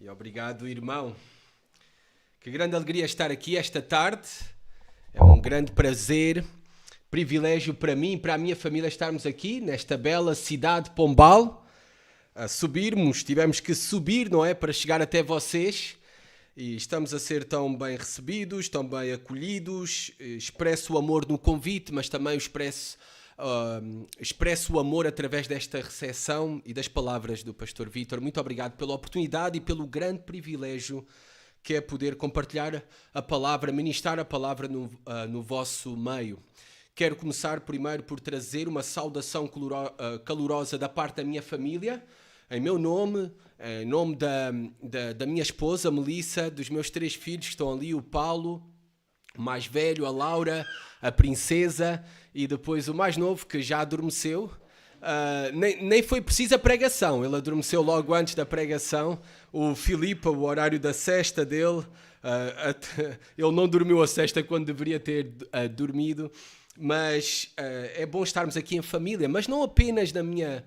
E obrigado, irmão. Que grande alegria estar aqui esta tarde. É um grande prazer, privilégio para mim e para a minha família estarmos aqui nesta bela cidade de Pombal. Tivemos que subir, não é? Para chegar até vocês. E estamos a ser tão bem recebidos, tão bem acolhidos. Expresso o amor no convite, mas também expresso o amor através desta recepção e das palavras do pastor Vítor. Muito obrigado pela oportunidade e pelo grande privilégio que é poder compartilhar a palavra, ministrar a palavra no vosso meio. Quero começar primeiro por trazer uma saudação calorosa da parte da minha família, em meu nome, em nome da minha esposa, Melissa, dos meus 3 filhos que estão ali, o Paulo, o mais velho, a Laura, a princesa e depois o mais novo que já adormeceu. Nem foi precisa pregação, ele adormeceu logo antes da pregação. O Filipe, o horário da sesta dele, ele não dormiu a sesta quando deveria ter dormido, mas é bom estarmos aqui em família, mas não apenas na minha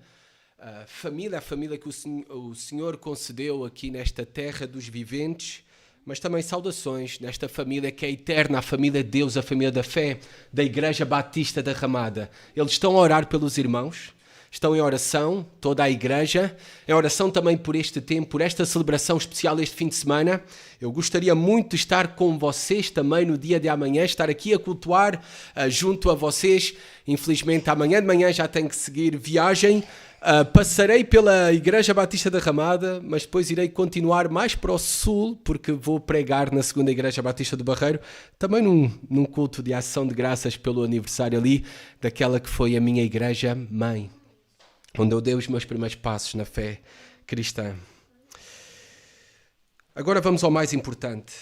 família, a família que o Senhor concedeu aqui nesta terra dos viventes, mas também saudações nesta família que é eterna, a família de Deus, a família da fé, da Igreja Batista da Ramada. Eles estão a orar pelos irmãos, estão em oração, toda a igreja, em oração também por este tempo, por esta celebração especial este fim de semana. Eu gostaria muito de estar com vocês também no dia de amanhã, estar aqui a cultuar junto a vocês. Infelizmente amanhã de manhã já tenho que seguir viagem. Passarei pela Igreja Batista da Ramada, mas depois irei continuar mais para o sul, porque vou pregar na segunda Igreja Batista do Barreiro, também num culto de ação de graças pelo aniversário ali, daquela que foi a minha igreja mãe, onde eu dei os meus primeiros passos na fé cristã. Agora vamos ao mais importante.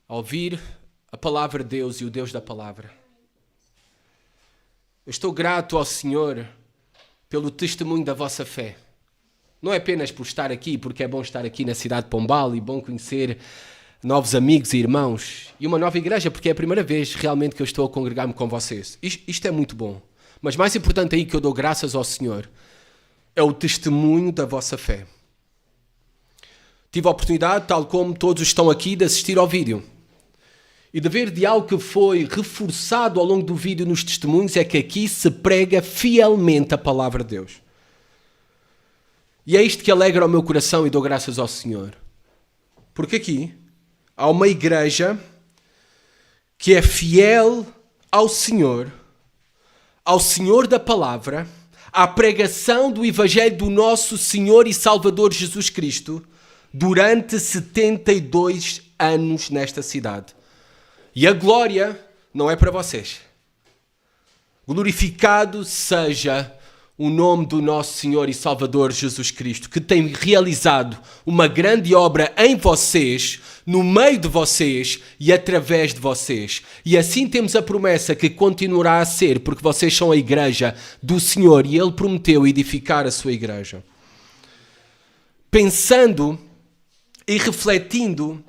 A ouvir a palavra de Deus e o Deus da palavra. Eu estou grato ao Senhor pelo testemunho da vossa fé. Não é apenas por estar aqui, porque é bom estar aqui na cidade de Pombal e bom conhecer novos amigos e irmãos e uma nova igreja, porque é a primeira vez realmente que eu estou a congregar-me com vocês. Isto é muito bom. Mas mais importante aí que eu dou graças ao Senhor é o testemunho da vossa fé. Tive a oportunidade, tal como todos estão aqui, de assistir ao vídeo. E de ver de algo que foi reforçado ao longo do vídeo nos testemunhos é que aqui se prega fielmente a palavra de Deus. E é isto que alegra o meu coração e dou graças ao Senhor. Porque aqui há uma igreja que é fiel ao Senhor da palavra, à pregação do Evangelho do nosso Senhor e Salvador Jesus Cristo durante 72 anos nesta cidade. E a glória não é para vocês. Glorificado seja o nome do nosso Senhor e Salvador Jesus Cristo, que tem realizado uma grande obra em vocês, no meio de vocês e através de vocês. E assim temos a promessa que continuará a ser, porque vocês são a igreja do Senhor e Ele prometeu edificar a sua igreja. Pensando e refletindo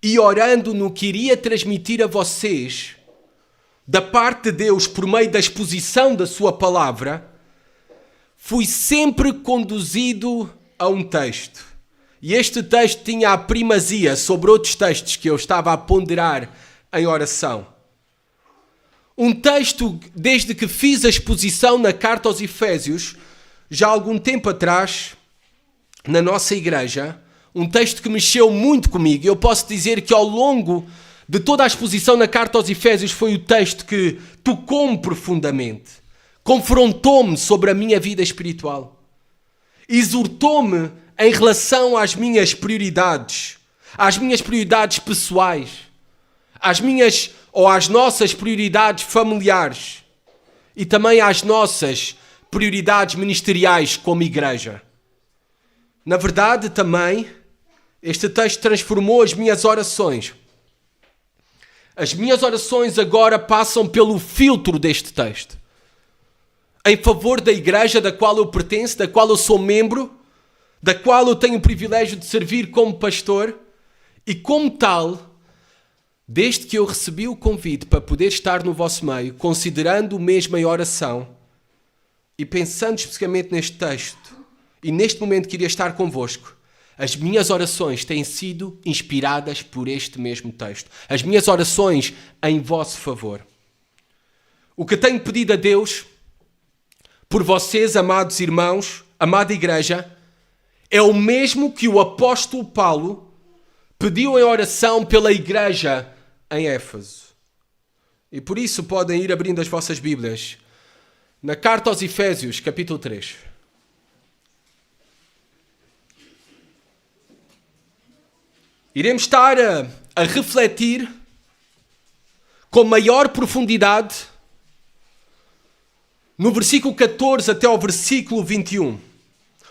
e orando no que iria transmitir a vocês da parte de Deus por meio da exposição da sua palavra, fui sempre conduzido a um texto. E este texto tinha a primazia sobre outros textos que eu estava a ponderar em oração. Um texto, desde que fiz a exposição na carta aos Efésios, já há algum tempo atrás, na nossa igreja, um texto que mexeu muito comigo. Eu posso dizer que ao longo de toda a exposição na carta aos Efésios foi o texto que tocou-me profundamente, confrontou-me sobre a minha vida espiritual, exortou-me em relação às minhas prioridades pessoais, às nossas prioridades familiares e também às nossas prioridades ministeriais como igreja. Na verdade, também, este texto transformou as minhas orações. As minhas orações agora passam pelo filtro deste texto. Em favor da igreja da qual eu pertenço, da qual eu sou membro, da qual eu tenho o privilégio de servir como pastor. E como tal, desde que eu recebi o convite para poder estar no vosso meio, considerando o mesmo em oração e pensando especificamente neste texto, e neste momento queria estar convosco, As minhas orações têm sido inspiradas por este mesmo texto. As minhas orações em vosso favor. O que tenho pedido a Deus, por vocês, amados irmãos, amada igreja, é o mesmo que o apóstolo Paulo pediu em oração pela igreja em Éfeso. E por isso podem ir abrindo as vossas Bíblias na carta aos Efésios, capítulo 3. Iremos estar a refletir com maior profundidade no versículo 14 até ao versículo 21,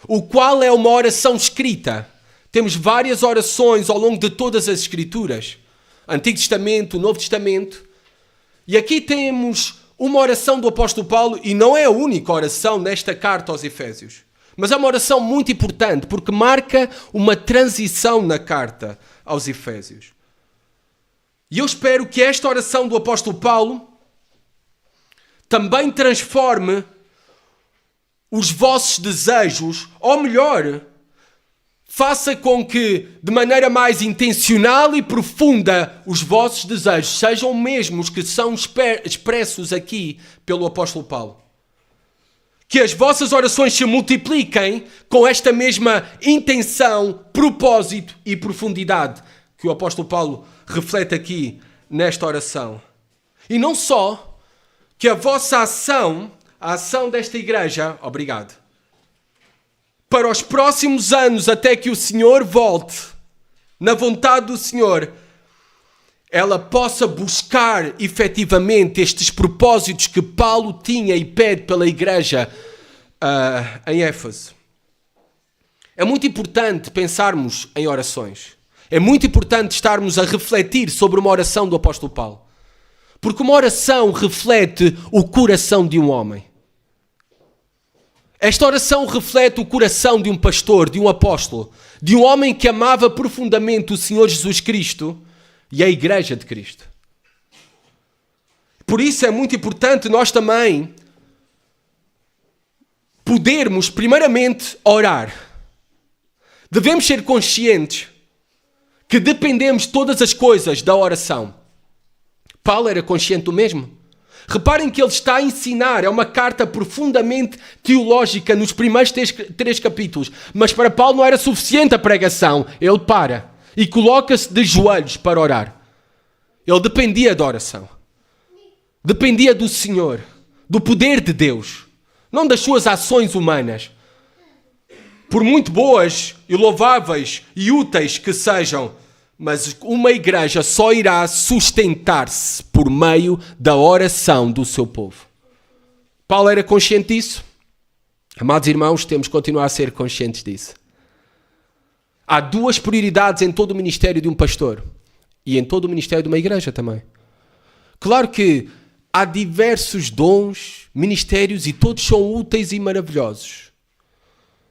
o qual é uma oração escrita. Temos várias orações ao longo de todas as Escrituras, Antigo Testamento, Novo Testamento, e aqui temos uma oração do apóstolo Paulo, e não é a única oração nesta carta aos Efésios, mas é uma oração muito importante, porque marca uma transição na carta aos Efésios. E eu espero que esta oração do apóstolo Paulo também transforme os vossos desejos, ou melhor, faça com que, de maneira mais intencional e profunda, os vossos desejos sejam mesmos que são expressos aqui pelo apóstolo Paulo. Que as vossas orações se multipliquem com esta mesma intenção, propósito e profundidade que o apóstolo Paulo reflete aqui nesta oração. E não só que a vossa ação, a ação desta igreja, obrigado, para os próximos anos até que o Senhor volte, na vontade do Senhor, ela possa buscar efetivamente estes propósitos que Paulo tinha e pede pela igreja em Éfeso. É muito importante pensarmos em orações. É muito importante estarmos a refletir sobre uma oração do apóstolo Paulo. Porque uma oração reflete o coração de um homem. Esta oração reflete o coração de um pastor, de um apóstolo, de um homem que amava profundamente o Senhor Jesus Cristo e a Igreja de Cristo. Por isso é muito importante nós também podermos, primeiramente, orar. Devemos ser conscientes que dependemos de todas as coisas da oração. Paulo era consciente do mesmo. Reparem que ele está a ensinar, é uma carta profundamente teológica nos primeiros três capítulos, mas para Paulo não era suficiente a pregação. Ele para e coloca-se de joelhos para orar. Ele dependia da oração. Dependia do Senhor, do poder de Deus, não das suas ações humanas. Por muito boas e louváveis e úteis que sejam, mas uma igreja só irá sustentar-se por meio da oração do seu povo. Paulo era consciente disso. Amados irmãos, temos que continuar a ser conscientes disso. Há duas prioridades em todo o ministério de um pastor e em todo o ministério de uma igreja também. Claro que há diversos dons, ministérios e todos são úteis e maravilhosos.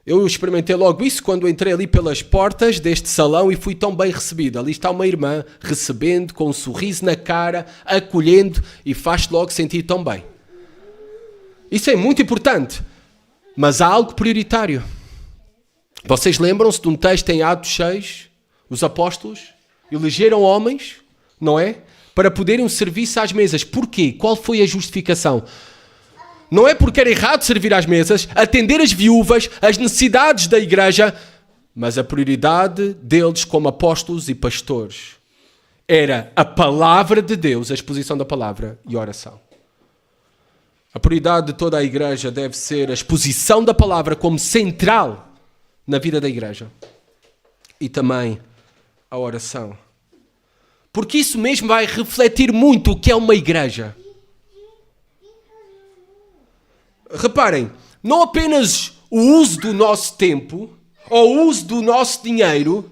Eu experimentei logo isso quando entrei ali pelas portas deste salão e fui tão bem recebido. Ali está uma irmã recebendo, com um sorriso na cara, acolhendo e faz-te logo sentir tão bem. Isso é muito importante, mas há algo prioritário. Vocês lembram-se de um texto em Atos 6? Os apóstolos elegeram homens, não é? Para poderem um serviço às mesas. Porquê? Qual foi a justificação? Não é porque era errado servir às mesas, atender as viúvas, as necessidades da igreja, mas a prioridade deles como apóstolos e pastores era a palavra de Deus, a exposição da palavra e a oração. A prioridade de toda a igreja deve ser a exposição da palavra como central na vida da igreja e também a oração. Porque isso mesmo vai refletir muito o que é uma igreja. Reparem, não apenas o uso do nosso tempo ou o uso do nosso dinheiro,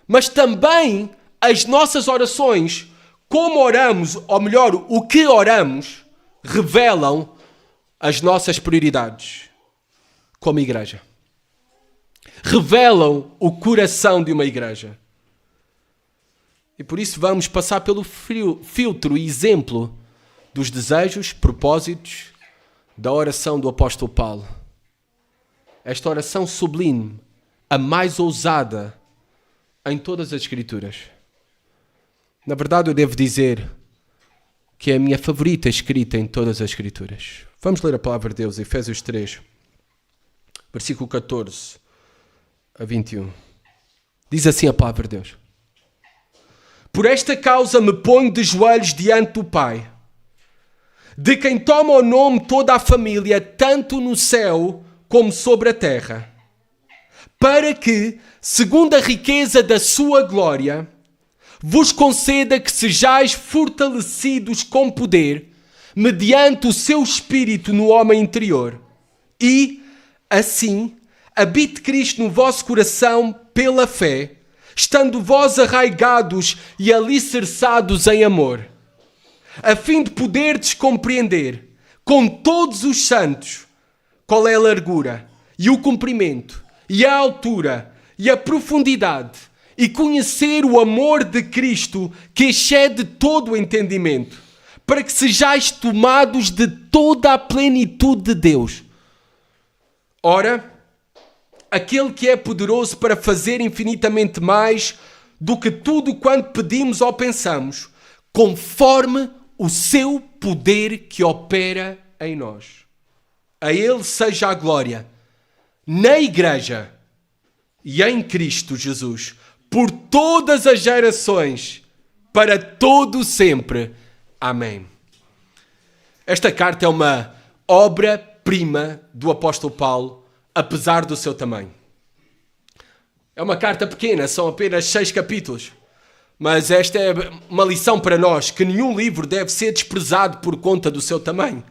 mas também as nossas orações, como oramos, ou melhor, o que oramos, revelam as nossas prioridades como igreja. Revelam o coração de uma igreja. E por isso vamos passar pelo filtro e exemplo dos desejos, propósitos, da oração do apóstolo Paulo. Esta oração sublime a mais ousada em todas as Escrituras. Na verdade, eu devo dizer que é a minha favorita escrita em todas as Escrituras. Vamos ler a palavra de Deus, Efésios 3, versículo 14 a 21. Diz assim a palavra de Deus: Por esta causa me ponho de joelhos diante do Pai, de quem toma o nome toda a família, tanto no céu como sobre a terra, para que, segundo a riqueza da sua glória, vos conceda que sejais fortalecidos com poder, mediante o seu Espírito no homem interior, e, assim, habite Cristo no vosso coração pela fé, estando vós arraigados e alicerçados em amor, a fim de poderdes compreender com todos os santos qual é a largura e o comprimento e a altura e a profundidade, e conhecer o amor de Cristo que excede todo o entendimento, para que sejais tomados de toda a plenitude de Deus. Ora, aquele que é poderoso para fazer infinitamente mais do que tudo quanto pedimos ou pensamos, conforme o seu poder que opera em nós. A Ele seja a glória, na Igreja e em Cristo Jesus, por todas as gerações, para todo sempre. Amém. Esta carta é uma obra-prima do apóstolo Paulo, apesar do seu tamanho. É uma carta pequena, são apenas 6 capítulos. Mas esta é uma lição para nós, que nenhum livro deve ser desprezado por conta do seu tamanho.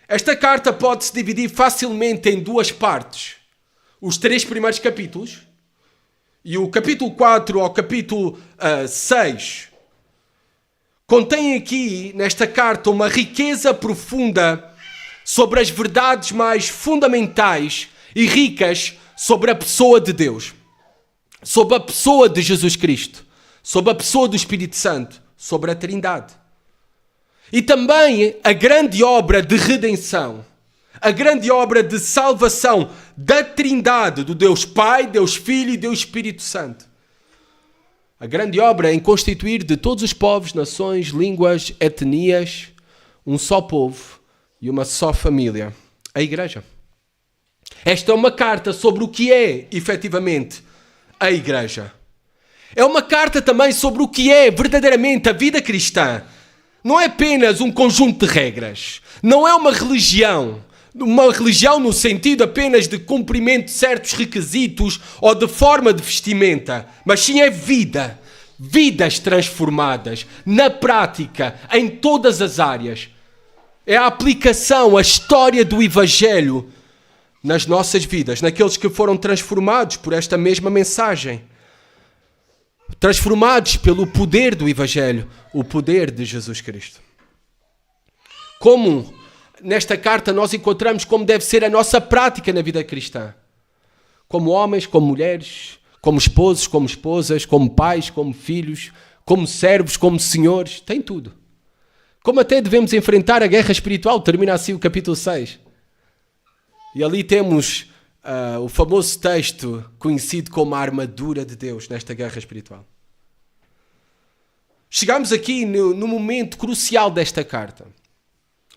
Esta carta pode-se dividir facilmente em 2 partes. Os 3 primeiros capítulos e o capítulo 4 ao capítulo 6 contém aqui, nesta carta, uma riqueza profunda sobre as verdades mais fundamentais e ricas sobre a pessoa de Deus, sobre a pessoa de Jesus Cristo, sobre a pessoa do Espírito Santo, sobre a Trindade. E também a grande obra de redenção, a grande obra de salvação da Trindade, do Deus Pai, Deus Filho e Deus Espírito Santo. A grande obra em constituir de todos os povos, nações, línguas, etnias, um só povo e uma só família, a Igreja. Esta é uma carta sobre o que é, efetivamente, a Igreja. É uma carta também sobre o que é verdadeiramente a vida cristã. Não é apenas um conjunto de regras. Não é uma religião no sentido apenas de cumprimento de certos requisitos ou de forma de vestimenta, mas sim é vida. Vidas transformadas, na prática, em todas as áreas. É a aplicação, a história do Evangelho nas nossas vidas, naqueles que foram transformados por esta mesma mensagem. Transformados pelo poder do Evangelho, o poder de Jesus Cristo. Como nesta carta nós encontramos como deve ser a nossa prática na vida cristã. Como homens, como mulheres, como esposos, como esposas, como pais, como filhos, como servos, como senhores, tem tudo. Como até devemos enfrentar a guerra espiritual, termina assim o capítulo 6. E ali temos o famoso texto conhecido como a armadura de Deus nesta guerra espiritual. Chegamos aqui no momento crucial desta carta.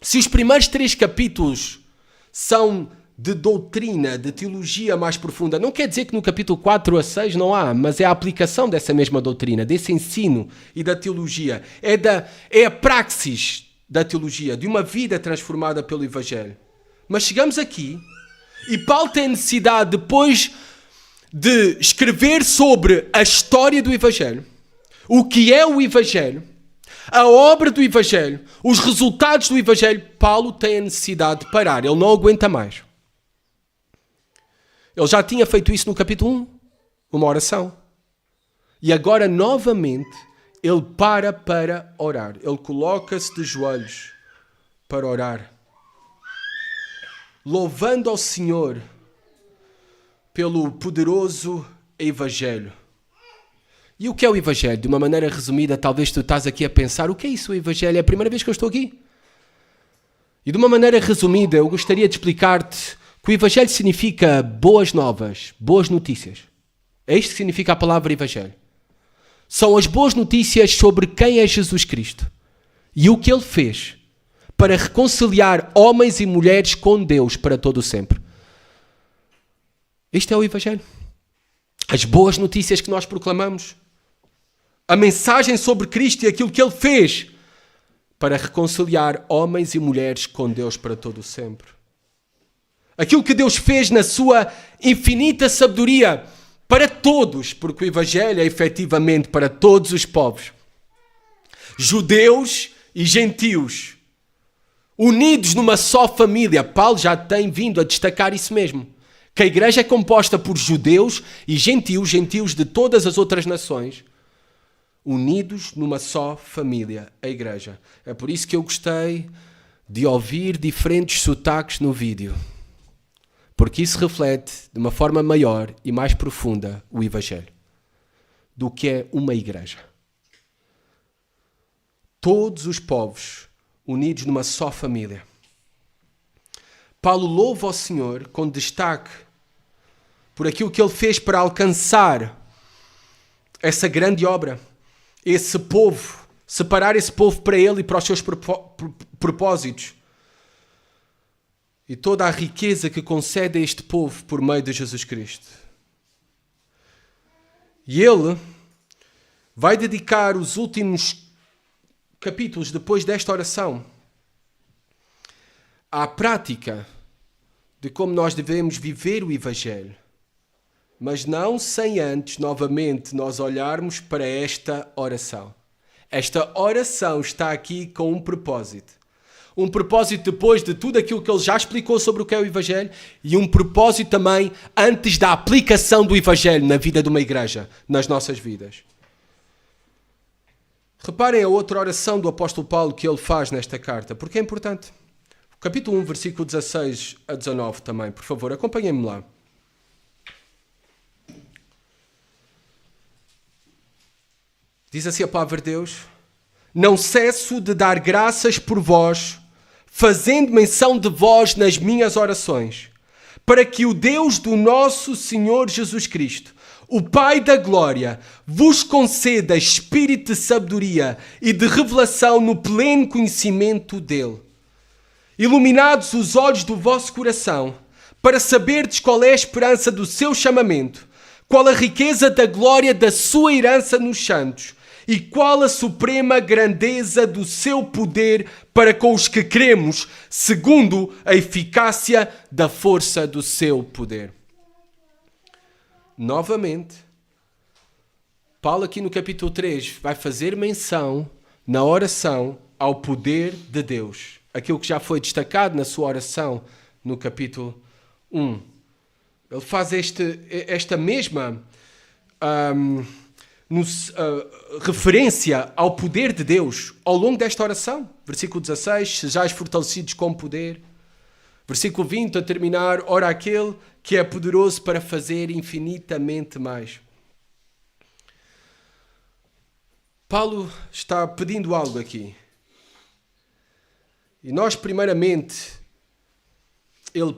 Se os primeiros 3 capítulos são de doutrina, de teologia mais profunda, não quer dizer que no capítulo 4 a 6 não há, mas é a aplicação dessa mesma doutrina, desse ensino e da teologia. É a praxis da teologia, de uma vida transformada pelo Evangelho. Mas chegamos aqui e Paulo tem necessidade, depois de escrever sobre a história do Evangelho, o que é o Evangelho, a obra do Evangelho, os resultados do Evangelho, Paulo tem a necessidade de parar. Ele não aguenta mais. Ele já tinha feito isso no capítulo 1, uma oração. E agora, novamente, ele para orar. Ele coloca-se de joelhos para orar, louvando ao Senhor pelo poderoso Evangelho. E o que é o Evangelho? De uma maneira resumida, talvez tu estás aqui a pensar, o que é isso o Evangelho? É a primeira vez que eu estou aqui. E de uma maneira resumida, eu gostaria de explicar-te Que o Evangelho significa boas novas, boas notícias. É isto que significa a palavra Evangelho. São as boas notícias sobre quem é Jesus Cristo e o que Ele fez para reconciliar homens e mulheres com Deus para todo o sempre. Isto é o Evangelho. As boas notícias que nós proclamamos. A mensagem sobre Cristo e aquilo que Ele fez para reconciliar homens e mulheres com Deus para todo o sempre. Aquilo que Deus fez na sua infinita sabedoria para todos, porque o Evangelho é efetivamente para todos os povos. Judeus e gentios, unidos numa só família. Paulo já tem vindo a destacar isso mesmo. Que a igreja é composta por judeus e gentios, gentios de todas as outras nações, unidos numa só família, a igreja. É por isso que eu gostei de ouvir diferentes sotaques no vídeo. Porque isso reflete de uma forma maior e mais profunda o Evangelho do que é uma igreja. Todos os povos unidos numa só família. Paulo louva ao Senhor com destaque por aquilo que Ele fez para alcançar essa grande obra, esse povo, separar esse povo para Ele e para os seus propósitos. E toda a riqueza que concede a este povo por meio de Jesus Cristo. E Ele vai dedicar os últimos capítulos depois desta oração à prática de como nós devemos viver o Evangelho. Mas não sem antes, novamente, nós olharmos para esta oração. Esta oração está aqui com um propósito. Um propósito depois de tudo aquilo que ele já explicou sobre o que é o Evangelho e um propósito também antes da aplicação do Evangelho na vida de uma igreja, nas nossas vidas. Reparem a outra oração do apóstolo Paulo que ele faz nesta carta, porque é importante. Capítulo 1, versículo 16 a 19 também, por favor, acompanhem-me lá. Diz assim a palavra de Deus: não cesso de dar graças por vós, fazendo menção de vós nas minhas orações, para que o Deus do nosso Senhor Jesus Cristo, o Pai da Glória, vos conceda espírito de sabedoria e de revelação no pleno conhecimento dele. Iluminados os olhos do vosso coração, para saberdes qual é a esperança do seu chamamento, qual a riqueza da glória da sua herança nos santos, e qual a suprema grandeza do seu poder para com os que cremos, segundo a eficácia da força do seu poder. Novamente, Paulo aqui no capítulo 3 vai fazer menção na oração ao poder de Deus. Aquilo que já foi destacado na sua oração no capítulo 1. Ele faz esta mesma referência ao poder de Deus ao longo desta oração. Versículo 16, sejais fortalecidos com poder. Versículo 20, a terminar, ora aquele que é poderoso para fazer infinitamente mais. Paulo está pedindo algo aqui. E nós, primeiramente, ele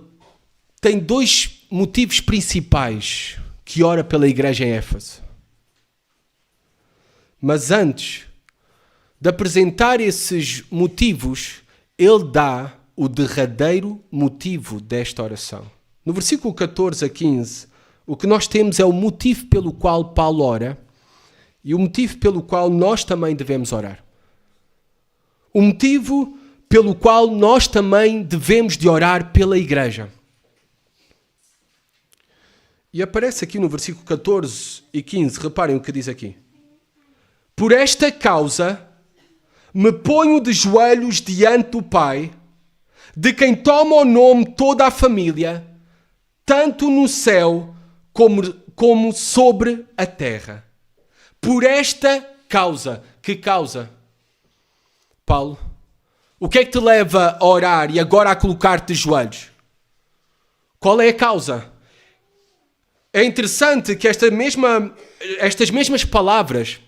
tem dois motivos principais que ora pela igreja em Éfeso. Mas antes de apresentar esses motivos, ele dá o derradeiro motivo desta oração. No versículo 14 a 15, o que nós temos é o motivo pelo qual Paulo ora e o motivo pelo qual nós também devemos orar. O motivo pelo qual nós também devemos de orar pela igreja. E aparece aqui no versículo 14 e 15, reparem o que diz aqui. Por esta causa me ponho de joelhos diante do Pai, de quem toma o nome toda a família, tanto no céu como sobre a terra. Por esta causa. Que causa? Paulo, o que é que te leva a orar e agora a colocar-te de joelhos? Qual é a causa? É interessante que estas mesmas palavras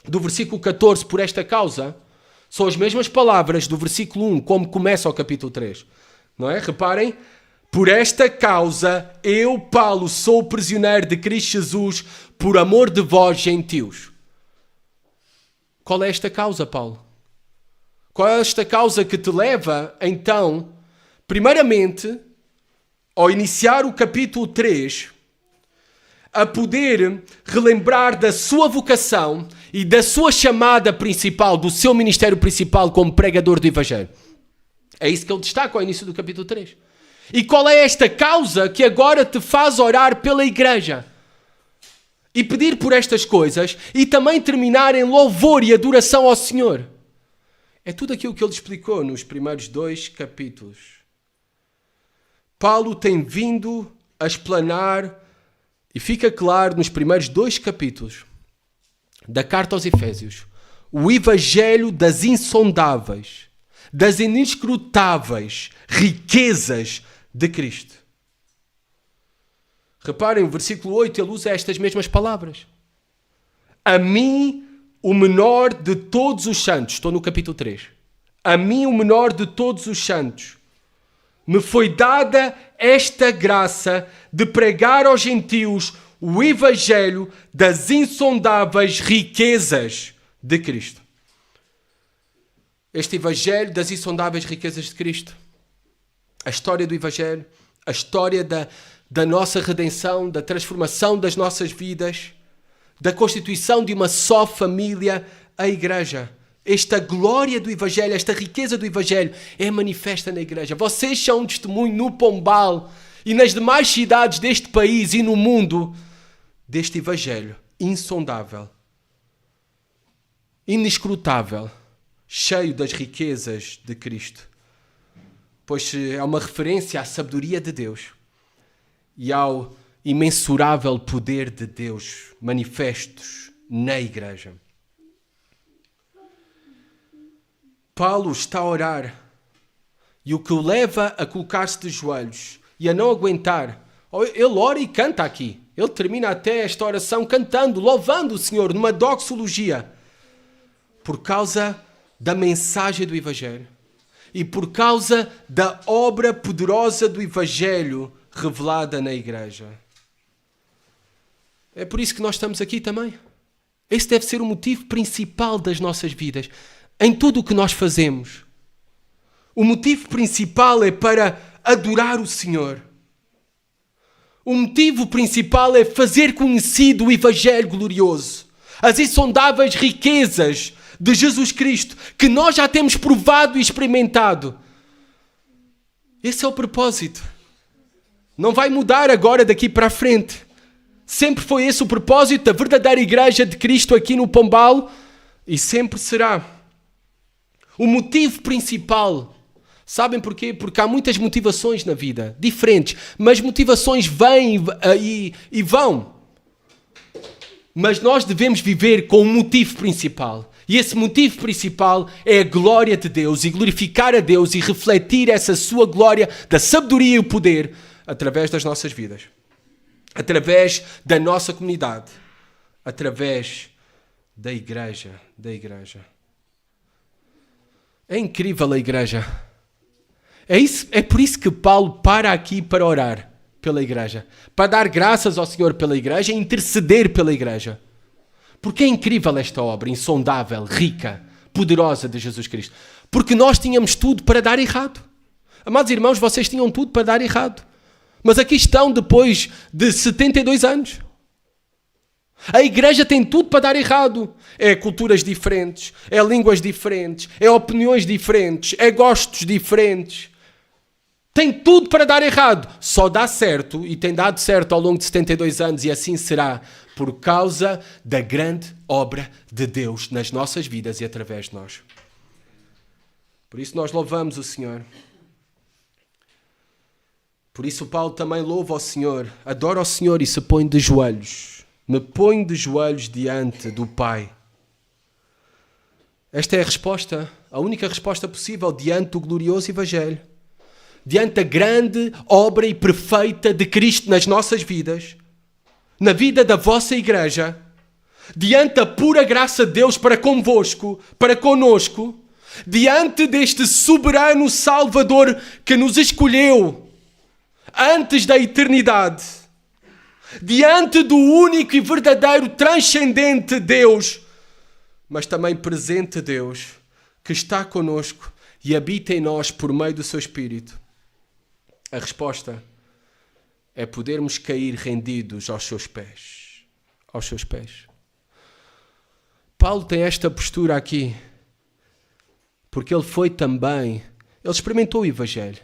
do versículo 14, por esta causa, são as mesmas palavras do versículo 1, como começa o capítulo 3. Não é? Reparem, Por esta causa, eu, Paulo, sou prisioneiro de Cristo Jesus, por amor de vós, gentios. Qual é esta causa, Paulo? Qual é esta causa que te leva, então, primeiramente, ao iniciar o capítulo 3, a poder relembrar da sua vocação e da sua chamada principal, do seu ministério principal como pregador do Evangelho? É isso que ele destaca ao início do capítulo 3. E qual é esta causa que agora te faz orar pela igreja? E pedir por estas coisas e também terminar em louvor e adoração ao Senhor. É tudo aquilo que ele explicou nos primeiros 2 capítulos. Paulo tem vindo a explanar, e fica claro nos primeiros 2 capítulos da carta aos Efésios, o evangelho das insondáveis, das inescrutáveis riquezas de Cristo. Reparem, o versículo 8, ele usa estas mesmas palavras. A mim, o menor de todos os santos, estou no capítulo 3, a mim, o menor de todos os santos, me foi dada esta graça de pregar aos gentios o evangelho das insondáveis riquezas de Cristo. Este evangelho das insondáveis riquezas de Cristo. A história do evangelho, a história da nossa redenção, da transformação das nossas vidas, da constituição de uma só família, a igreja. Esta glória do evangelho, esta riqueza do evangelho é manifesta na igreja. Vocês são um testemunho no Pombal e nas demais cidades deste país e no mundo deste evangelho insondável, inescrutável, cheio das riquezas de Cristo. Pois é uma referência à sabedoria de Deus e ao imensurável poder de Deus manifestos na igreja. Paulo está a orar e o que o leva a colocar-se de joelhos e a não aguentar. Ele ora e canta aqui. Ele termina até esta oração cantando, louvando o Senhor numa doxologia por causa da mensagem do Evangelho e por causa da obra poderosa do Evangelho revelada na igreja. É por isso que nós estamos aqui também. Esse deve ser o motivo principal das nossas vidas. Em tudo o que nós fazemos, o motivo principal é para adorar o Senhor. O motivo principal é fazer conhecido o Evangelho glorioso, as insondáveis riquezas de Jesus Cristo, que nós já temos provado e experimentado. Esse é o propósito. Não vai mudar agora daqui para a frente. Sempre foi esse o propósito da verdadeira igreja de Cristo aqui no Pombal e sempre será. O motivo principal, sabem porquê? Porque há muitas motivações na vida, diferentes, mas motivações vêm e vão. Mas nós devemos viver com um motivo principal. E esse motivo principal é a glória de Deus e glorificar a Deus e refletir essa sua glória da sabedoria e o poder através das nossas vidas, através da nossa comunidade, através da igreja. É incrível a igreja. É por isso que Paulo para aqui para orar pela igreja. Para dar graças ao Senhor pela igreja e interceder pela igreja. Porque é incrível esta obra insondável, rica, poderosa de Jesus Cristo. Porque nós tínhamos tudo para dar errado. Amados irmãos, vocês tinham tudo para dar errado. Mas aqui estão depois de 72 anos. A igreja tem tudo para dar errado. É culturas diferentes, é línguas diferentes, é opiniões diferentes, é gostos diferentes. Tem tudo para dar errado. Só dá certo e tem dado certo ao longo de 72 anos e assim será por causa da grande obra de Deus nas nossas vidas e através de nós. Por isso nós louvamos o Senhor. Por isso Paulo também louva ao Senhor, adora ao Senhor e se põe de joelhos. Me ponho de joelhos diante do Pai. Esta é a resposta, a única resposta possível diante do glorioso Evangelho. Diante da grande obra e perfeita de Cristo nas nossas vidas, na vida da vossa igreja, diante da pura graça de Deus para convosco, para conosco, diante deste soberano Salvador que nos escolheu antes da eternidade, diante do único e verdadeiro transcendente Deus, mas também presente Deus, que está conosco e habita em nós por meio do seu Espírito? A resposta é podermos cair rendidos aos seus pés. Aos seus pés. Paulo tem esta postura aqui, porque ele experimentou o Evangelho.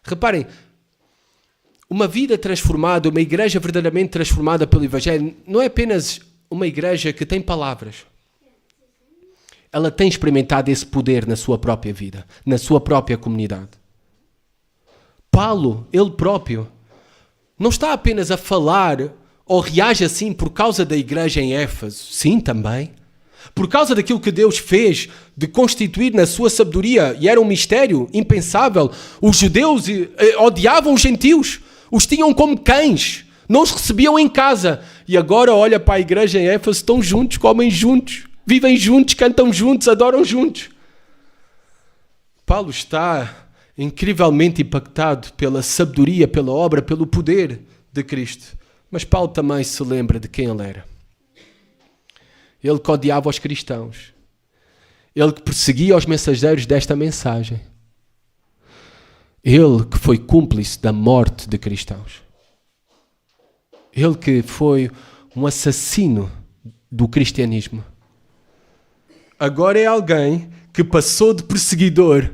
Reparem, uma vida transformada, uma igreja verdadeiramente transformada pelo Evangelho, não é apenas uma igreja que tem palavras. Ela tem experimentado esse poder na sua própria vida, na sua própria comunidade. Paulo, ele próprio, não está apenas a falar ou reage assim por causa da igreja em Éfeso. Sim, também. Por causa daquilo que Deus fez de constituir na sua sabedoria, e era um mistério impensável. Os judeus odiavam os gentios, os tinham como cães, não os recebiam em casa. E agora olha para a igreja em Éfeso, estão juntos, comem juntos, vivem juntos, cantam juntos, adoram juntos. Paulo está incrivelmente impactado pela sabedoria, pela obra, pelo poder de Cristo. Mas Paulo também se lembra de quem ele era. Ele que odiava os cristãos. Ele que perseguia os mensageiros desta mensagem. Ele que foi cúmplice da morte de cristãos. Ele que foi um assassino do cristianismo. Agora é alguém que passou de perseguidor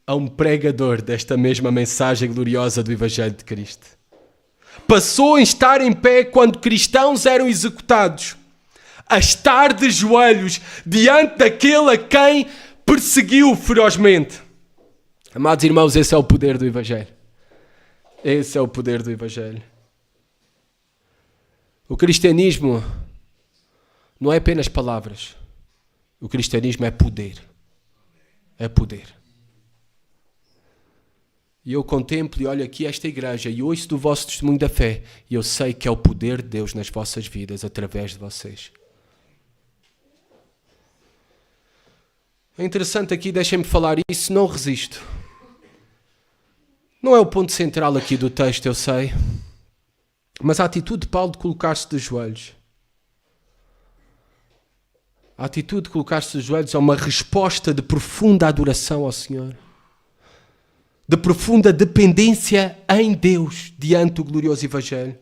a um pregador desta mesma mensagem gloriosa do Evangelho de Cristo. Passou a estar em pé quando cristãos eram executados, a estar de joelhos diante daquele a quem perseguiu ferozmente. Amados irmãos, esse é o poder do Evangelho. Esse é o poder do Evangelho. O cristianismo não é apenas palavras. O cristianismo é poder. É poder. E eu contemplo e olho aqui esta igreja e ouço do vosso testemunho da fé e eu sei que é o poder de Deus nas vossas vidas através de vocês. É interessante aqui, deixem-me falar isso, não resisto. Não é o ponto central aqui do texto, eu sei, mas a atitude de Paulo de colocar-se de joelhos. A atitude de colocar-se de joelhos é uma resposta de profunda adoração ao Senhor. De profunda dependência em Deus diante do glorioso Evangelho.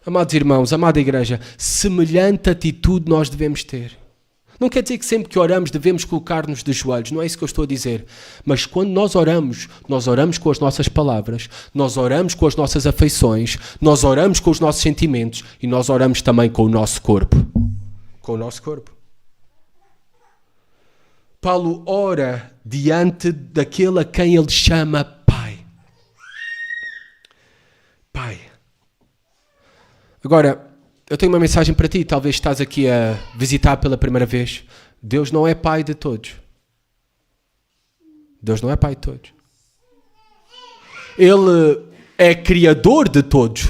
Amados irmãos, amada igreja, semelhante atitude nós devemos ter. Não quer dizer que sempre que oramos devemos colocar-nos de joelhos, não é isso que eu estou a dizer. Mas quando nós oramos com as nossas palavras, nós oramos com as nossas afeições, nós oramos com os nossos sentimentos e nós oramos também com o nosso corpo. Com o nosso corpo. Paulo ora diante daquele a quem ele chama Pai. Pai. Agora, eu tenho uma mensagem para ti. Talvez estás aqui a visitar pela primeira vez. Deus não é Pai de todos. Deus não é Pai de todos. Ele é Criador de todos.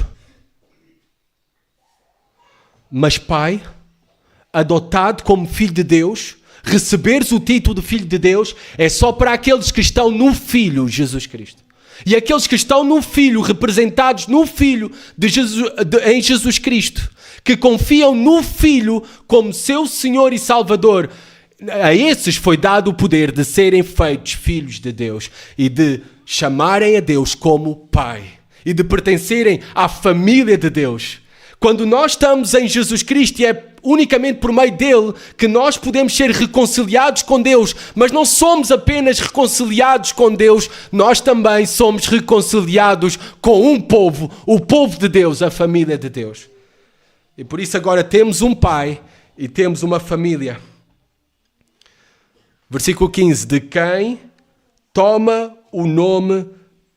Mas Pai, adotado como Filho de Deus, receberes o título de Filho de Deus é só para aqueles que estão no Filho Jesus Cristo. E aqueles que estão no Filho, representados no Filho em Jesus Cristo, que confiam no Filho como seu Senhor e Salvador, a esses foi dado o poder de serem feitos filhos de Deus e de chamarem a Deus como Pai e de pertencerem à família de Deus. Quando nós estamos em Jesus Cristo e é unicamente por meio dele que nós podemos ser reconciliados com Deus, mas não somos apenas reconciliados com Deus, nós também somos reconciliados com um povo, o povo de Deus, a família de Deus. E por isso agora temos um Pai e temos uma família. Versículo 15, de quem toma o nome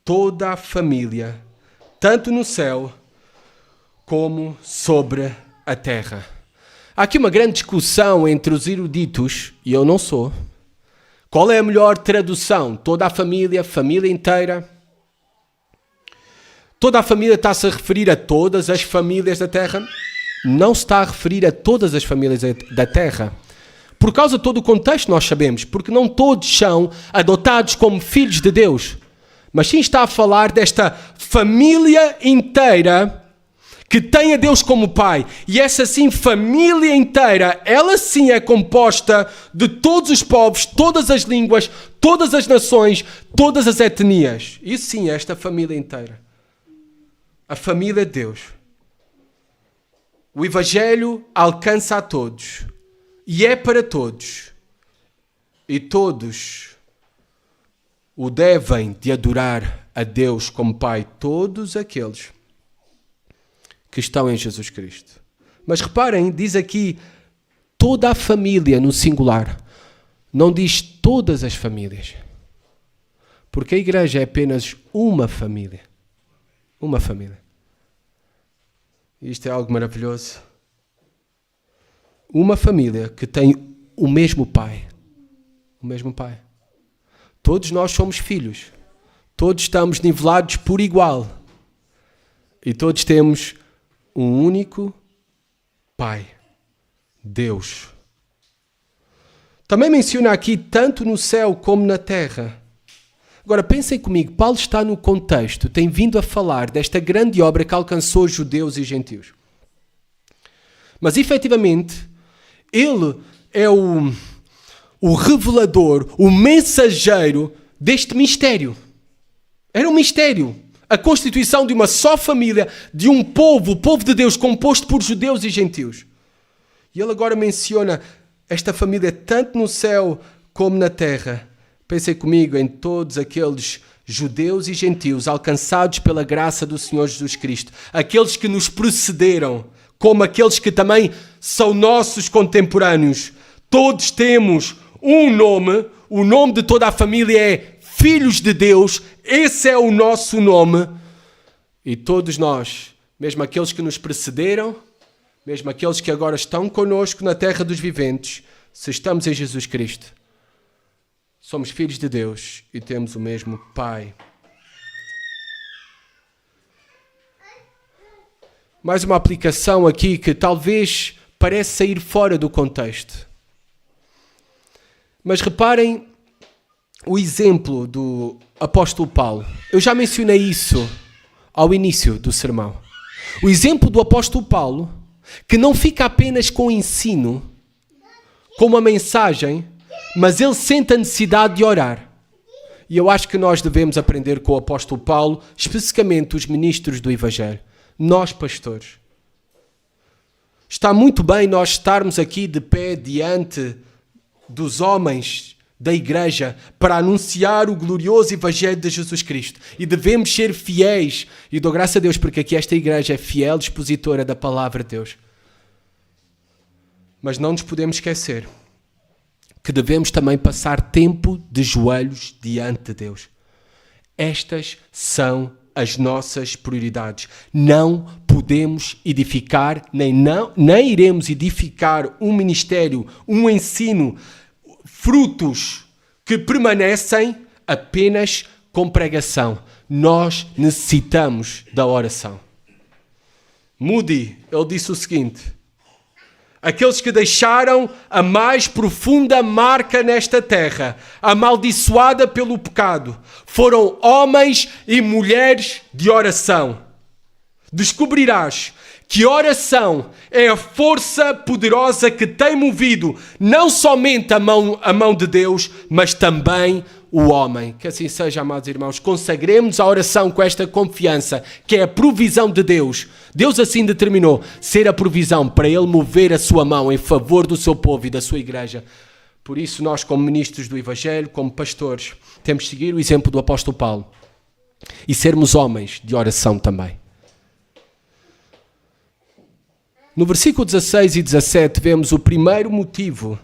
toda a família, tanto no céu como sobre a terra. Há aqui uma grande discussão entre os eruditos, e eu não sou. Qual é a melhor tradução? Toda a família inteira? Toda a família está-se a referir a todas as famílias da terra? Não se está a referir a todas as famílias da terra. Por causa de todo o contexto nós sabemos, porque não todos são adotados como filhos de Deus. mas sim está a falar desta família inteira que tem a Deus como Pai. E essa sim, família inteira, ela sim é composta de todos os povos, todas as línguas, todas as nações, todas as etnias. Isso sim é esta família inteira. A família de Deus. O Evangelho alcança a todos. E é para todos. E todos o devem de adorar a Deus como Pai. Todos aqueles que estão em Jesus Cristo. Mas reparem, diz aqui toda a família no singular. Não diz todas as famílias. Porque a igreja é apenas uma família. Uma família. Isto é algo maravilhoso. Uma família que tem o mesmo Pai. O mesmo Pai. Todos nós somos filhos. Todos estamos nivelados por igual. E todos temos um único Pai, Deus. Também menciona aqui tanto no céu como na terra. Agora pensem comigo, Paulo está no contexto, tem vindo a falar desta grande obra que alcançou judeus e gentios. Mas efetivamente, ele é o revelador, o mensageiro deste mistério. Era um mistério. A constituição de uma só família, de um povo, o povo de Deus, composto por judeus e gentios. E ele agora menciona esta família tanto no céu como na terra. Pensem comigo em todos aqueles judeus e gentios alcançados pela graça do Senhor Jesus Cristo. Aqueles que nos precederam, como aqueles que também são nossos contemporâneos. Todos temos um nome, o nome de toda a família é Filhos de Deus, esse é o nosso nome. E todos nós, mesmo aqueles que nos precederam, mesmo aqueles que agora estão conosco na terra dos viventes, se estamos em Jesus Cristo, somos filhos de Deus e temos o mesmo Pai. Mais uma aplicação aqui que talvez parece sair fora do contexto. Mas reparem o exemplo do apóstolo Paulo. Eu já mencionei isso ao início do sermão. O exemplo do apóstolo Paulo, que não fica apenas com o ensino, com uma mensagem, mas ele sente a necessidade de orar. E eu acho que nós devemos aprender com o apóstolo Paulo, especificamente os ministros do Evangelho. Nós, pastores. Está muito bem nós estarmos aqui de pé diante dos homens da igreja para anunciar o glorioso Evangelho de Jesus Cristo. E devemos ser fiéis. E dou graças a Deus porque aqui esta igreja é fiel expositora da palavra de Deus. Mas não nos podemos esquecer que devemos também passar tempo de joelhos diante de Deus. Estas são as nossas prioridades. Não podemos edificar, nem iremos edificar um ministério, um ensino, frutos que permanecem apenas com pregação. Nós necessitamos da oração. Moody, ele disse o seguinte: aqueles que deixaram a mais profunda marca nesta terra, amaldiçoada pelo pecado, foram homens e mulheres de oração. Descobrirás que oração é a força poderosa que tem movido não somente a mão de Deus, mas também o homem. Que assim seja, amados irmãos. Consagremos a oração com esta confiança, que é a provisão de Deus. Deus assim determinou ser a provisão para Ele mover a sua mão em favor do seu povo e da sua igreja. Por isso, nós, como ministros do Evangelho, como pastores, temos de seguir o exemplo do apóstolo Paulo e sermos homens de oração também. No versículo 16 e 17 vemos o primeiro motivo,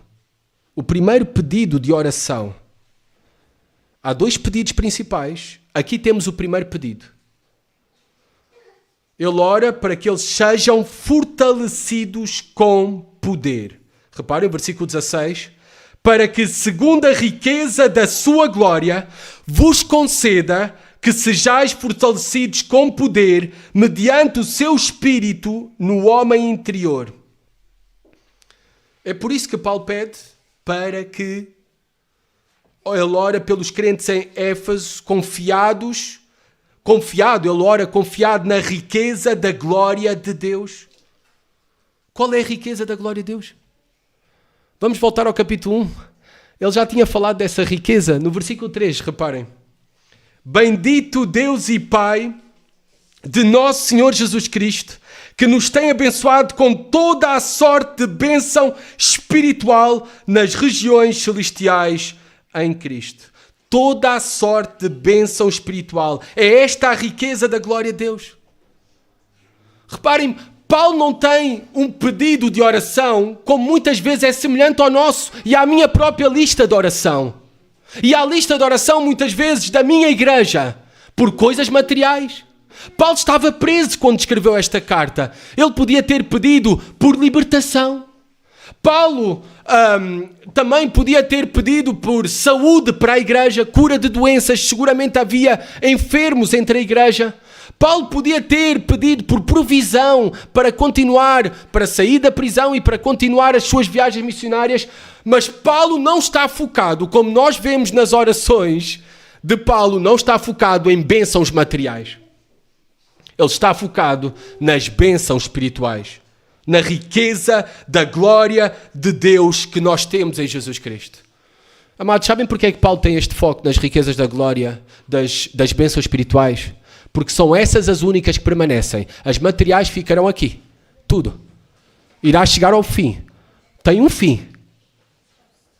o primeiro pedido de oração. Há dois pedidos principais. Aqui temos o primeiro pedido. Ele ora para que eles sejam fortalecidos com poder. Reparem o versículo 16. Para que, segundo a riqueza da sua glória, vos conceda que sejais fortalecidos com poder mediante o seu espírito no homem interior. É por isso que Paulo pede para que ele ora pelos crentes em Éfeso, confiado na riqueza da glória de Deus. Qual é a riqueza da glória de Deus? Vamos voltar ao capítulo 1. Ele já tinha falado dessa riqueza. No versículo 3, reparem. Bendito Deus e Pai de nosso Senhor Jesus Cristo, que nos tem abençoado com toda a sorte de bênção espiritual nas regiões celestiais em Cristo. Toda a sorte de bênção espiritual. É esta a riqueza da glória de Deus. Reparem, Paulo não tem um pedido de oração como muitas vezes é semelhante ao nosso e à minha própria lista de oração. E à lista de oração muitas vezes da minha igreja, por coisas materiais. Paulo estava preso quando escreveu esta carta. Ele podia ter pedido por libertação. Paulo também podia ter pedido por saúde para a igreja, cura de doenças. Seguramente havia enfermos entre a igreja. Paulo podia ter pedido por provisão para continuar, para sair da prisão e para continuar as suas viagens missionárias. Mas Paulo não está focado, como nós vemos nas orações de Paulo, não está focado em bênçãos materiais. Ele está focado nas bênçãos espirituais, na riqueza da glória de Deus que nós temos em Jesus Cristo. Amados, sabem porque é que Paulo tem este foco nas riquezas da glória, das bênçãos espirituais? Porque são essas as únicas que permanecem. As materiais ficarão aqui. Tudo. Irá chegar ao fim. Tem um fim.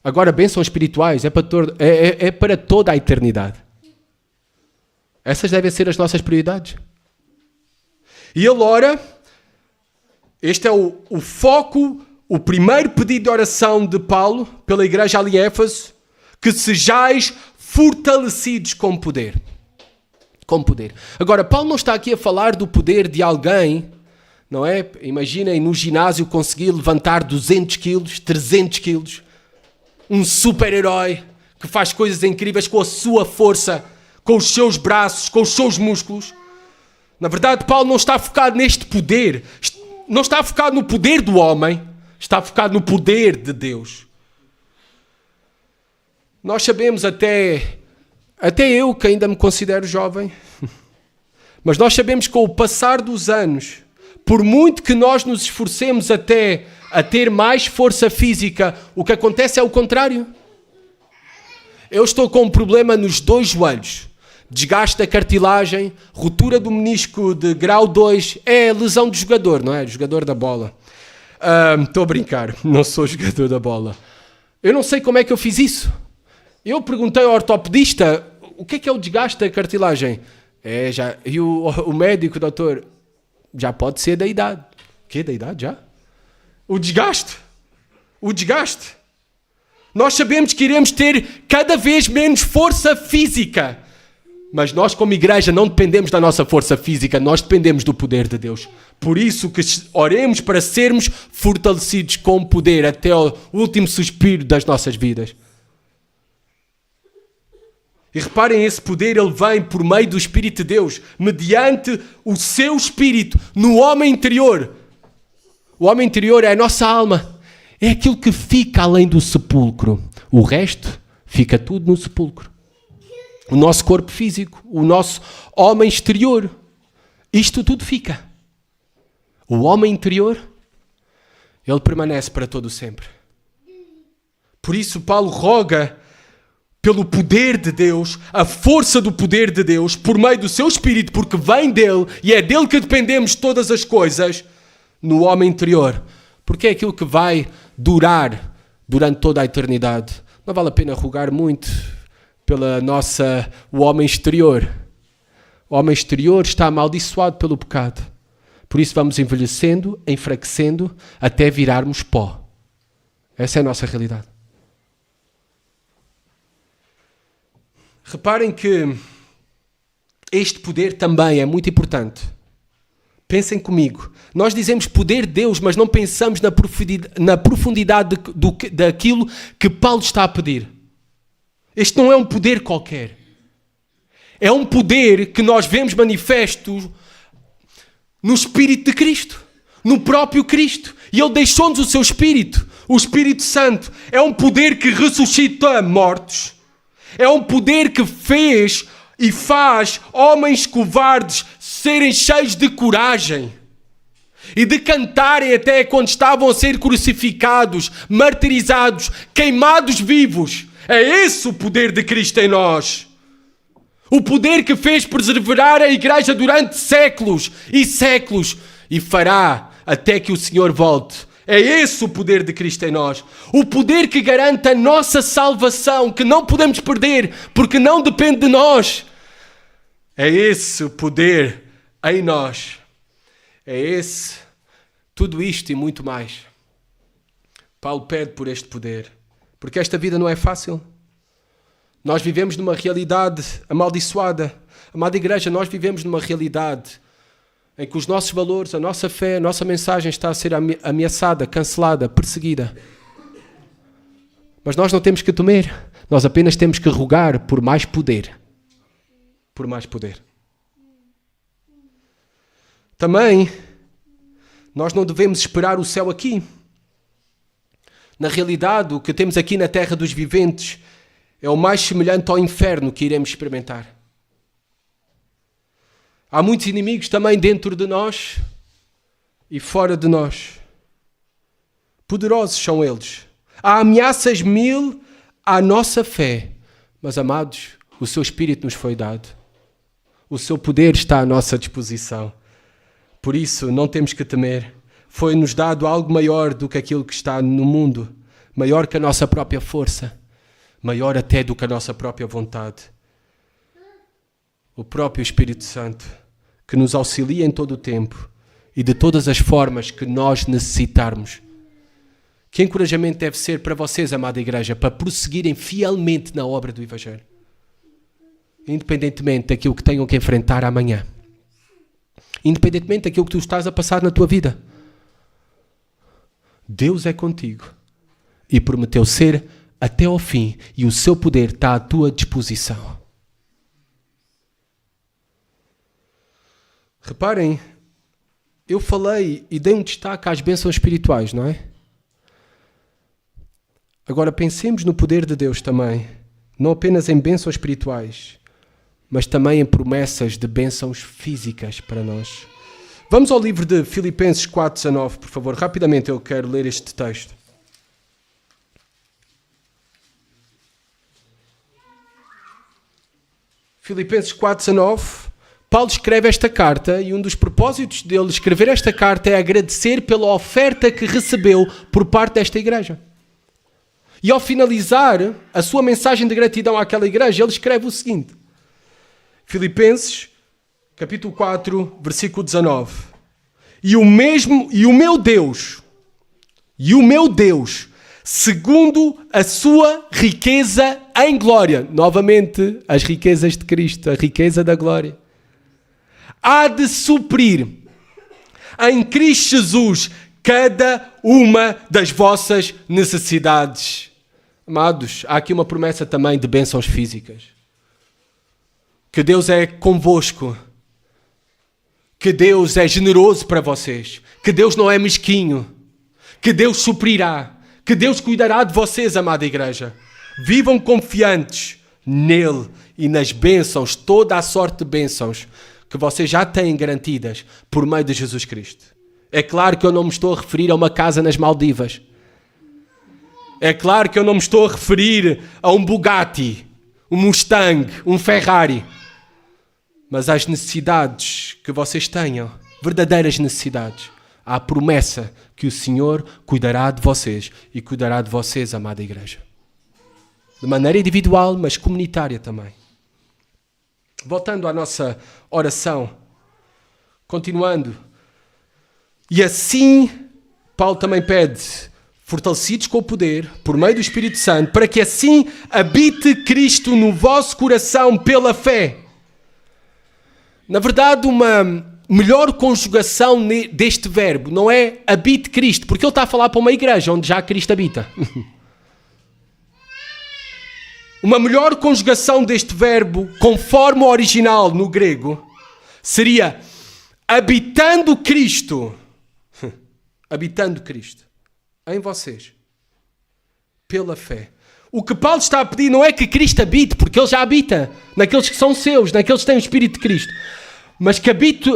Agora, bênçãos espirituais é para toda a eternidade. Essas devem ser as nossas prioridades. E ele ora, este é o foco, o primeiro pedido de oração de Paulo pela igreja ali em Éfeso, que sejais fortalecidos com poder. Com poder. Agora, Paulo não está aqui a falar do poder de alguém, não é? Imaginem no ginásio conseguir levantar 200 quilos, 300 quilos, um super-herói que faz coisas incríveis com a sua força, com os seus braços, com os seus músculos. Na verdade, Paulo não está focado neste poder, não está focado no poder do homem, está focado no poder de Deus. Nós sabemos até eu que ainda me considero jovem, mas nós sabemos que com o passar dos anos, por muito que nós nos esforcemos até a ter mais força física, o que acontece é o contrário. Eu estou com um problema nos 2 joelhos. Desgaste da cartilagem, ruptura do menisco de grau 2, é lesão de jogador, não é? Jogador da bola. Estou a brincar, não sou jogador da bola. Eu não sei como é que eu fiz isso. Eu perguntei ao ortopedista, o que é o desgaste da cartilagem? E o médico, doutor, já pode ser da idade. O quê? Da idade já? O desgaste. Nós sabemos que iremos ter cada vez menos força física. Mas nós, como igreja, não dependemos da nossa força física, nós dependemos do poder de Deus. Por isso que oremos para sermos fortalecidos com poder até o último suspiro das nossas vidas. E reparem, esse poder ele vem por meio do Espírito de Deus, mediante o seu Espírito, no homem interior. O homem interior é a nossa alma, é aquilo que fica além do sepulcro. O resto fica tudo no sepulcro. O nosso corpo físico, o nosso homem exterior, isto tudo fica. O homem interior, ele permanece para todo o sempre. Por isso Paulo roga pelo poder de Deus, a força do poder de Deus, por meio do seu Espírito, porque vem dele e é dele que dependemos de todas as coisas, no homem interior. Porque é aquilo que vai durar durante toda a eternidade. Não vale a pena rogar muito o homem exterior. O homem exterior está amaldiçoado pelo pecado. Por isso vamos envelhecendo, enfraquecendo, até virarmos pó. Essa é a nossa realidade. Reparem que este poder também é muito importante. Pensem comigo. Nós dizemos poder de Deus, mas não pensamos na profundidade daquilo que Paulo está a pedir. Este não é um poder qualquer. É um poder que nós vemos manifesto no Espírito de Cristo, no próprio Cristo. E Ele deixou-nos o seu Espírito, o Espírito Santo. É um poder que ressuscita mortos. É um poder que fez e faz homens covardes serem cheios de coragem e de cantarem até quando estavam a ser crucificados, martirizados, queimados vivos. É esse o poder de Cristo em nós. O poder que fez perseverar a igreja durante séculos e séculos e fará até que o Senhor volte. É esse o poder de Cristo em nós. O poder que garante a nossa salvação, que não podemos perder, porque não depende de nós. É esse o poder em nós. É esse, tudo isto e muito mais. Paulo pede por este poder, porque esta vida não é fácil. Nós vivemos numa realidade amaldiçoada. Amada igreja, nós vivemos numa realidade em que os nossos valores, a nossa fé, a nossa mensagem está a ser ameaçada, cancelada, perseguida. Mas nós não temos que temer. Nós apenas temos que rogar por mais poder. Por mais poder. Também, nós não devemos esperar o céu aqui. Na realidade, o que temos aqui na terra dos viventes é o mais semelhante ao inferno que iremos experimentar. Há muitos inimigos também dentro de nós e fora de nós. Poderosos são eles. Há ameaças mil à nossa fé. Mas, amados, o seu Espírito nos foi dado. O seu poder está à nossa disposição. Por isso, não temos que temer. Foi-nos dado algo maior do que aquilo que está no mundo. Maior que a nossa própria força. Maior até do que a nossa própria vontade. O próprio Espírito Santo, que nos auxilia em todo o tempo e de todas as formas que nós necessitarmos. Que encorajamento deve ser para vocês, amada igreja, para prosseguirem fielmente na obra do Evangelho. Independentemente daquilo que tenham que enfrentar amanhã. Independentemente daquilo que tu estás a passar na tua vida. Deus é contigo e prometeu ser até ao fim e o seu poder está à tua disposição. Reparem, eu falei e dei um destaque às bênçãos espirituais, não é? Agora pensemos no poder de Deus também, não apenas em bênçãos espirituais, mas também em promessas de bênçãos físicas para nós. Vamos ao livro de Filipenses 4:19, por favor. Rapidamente eu quero ler este texto. Filipenses 4:19. Paulo escreve esta carta e um dos propósitos dele escrever esta carta é agradecer pela oferta que recebeu por parte desta igreja. E ao finalizar a sua mensagem de gratidão àquela igreja, ele escreve o seguinte. Filipenses, capítulo 4, versículo 19. E o meu Deus, segundo a sua riqueza em glória. Novamente, as riquezas de Cristo, a riqueza da glória. Há de suprir em Cristo Jesus cada uma das vossas necessidades. Amados, há aqui uma promessa também de bênçãos físicas. Que Deus é convosco. Que Deus é generoso para vocês. Que Deus não é mesquinho. Que Deus suprirá. Que Deus cuidará de vocês, amada igreja. Vivam confiantes nele e nas bênçãos, toda a sorte de bênçãos que vocês já têm garantidas por meio de Jesus Cristo. É claro que eu não me estou a referir a uma casa nas Maldivas. É claro que eu não me estou a referir a um Bugatti, um Mustang, um Ferrari. Mas às necessidades que vocês tenham, verdadeiras necessidades, há a promessa que o Senhor cuidará de vocês e cuidará de vocês, amada igreja. De maneira individual, mas comunitária também. Voltando à nossa oração, continuando. E assim, Paulo também pede, fortalecidos com o poder, por meio do Espírito Santo, para que assim habite Cristo no vosso coração pela fé. Na verdade, uma melhor conjugação deste verbo não é habite Cristo, porque ele está a falar para uma igreja onde já Cristo habita. Uma melhor conjugação deste verbo, conforme o original no grego, seria habitando Cristo. Habitando Cristo em vocês, pela fé. O que Paulo está a pedir não é que Cristo habite, porque Ele já habita naqueles que são seus, naqueles que têm o Espírito de Cristo, mas que habite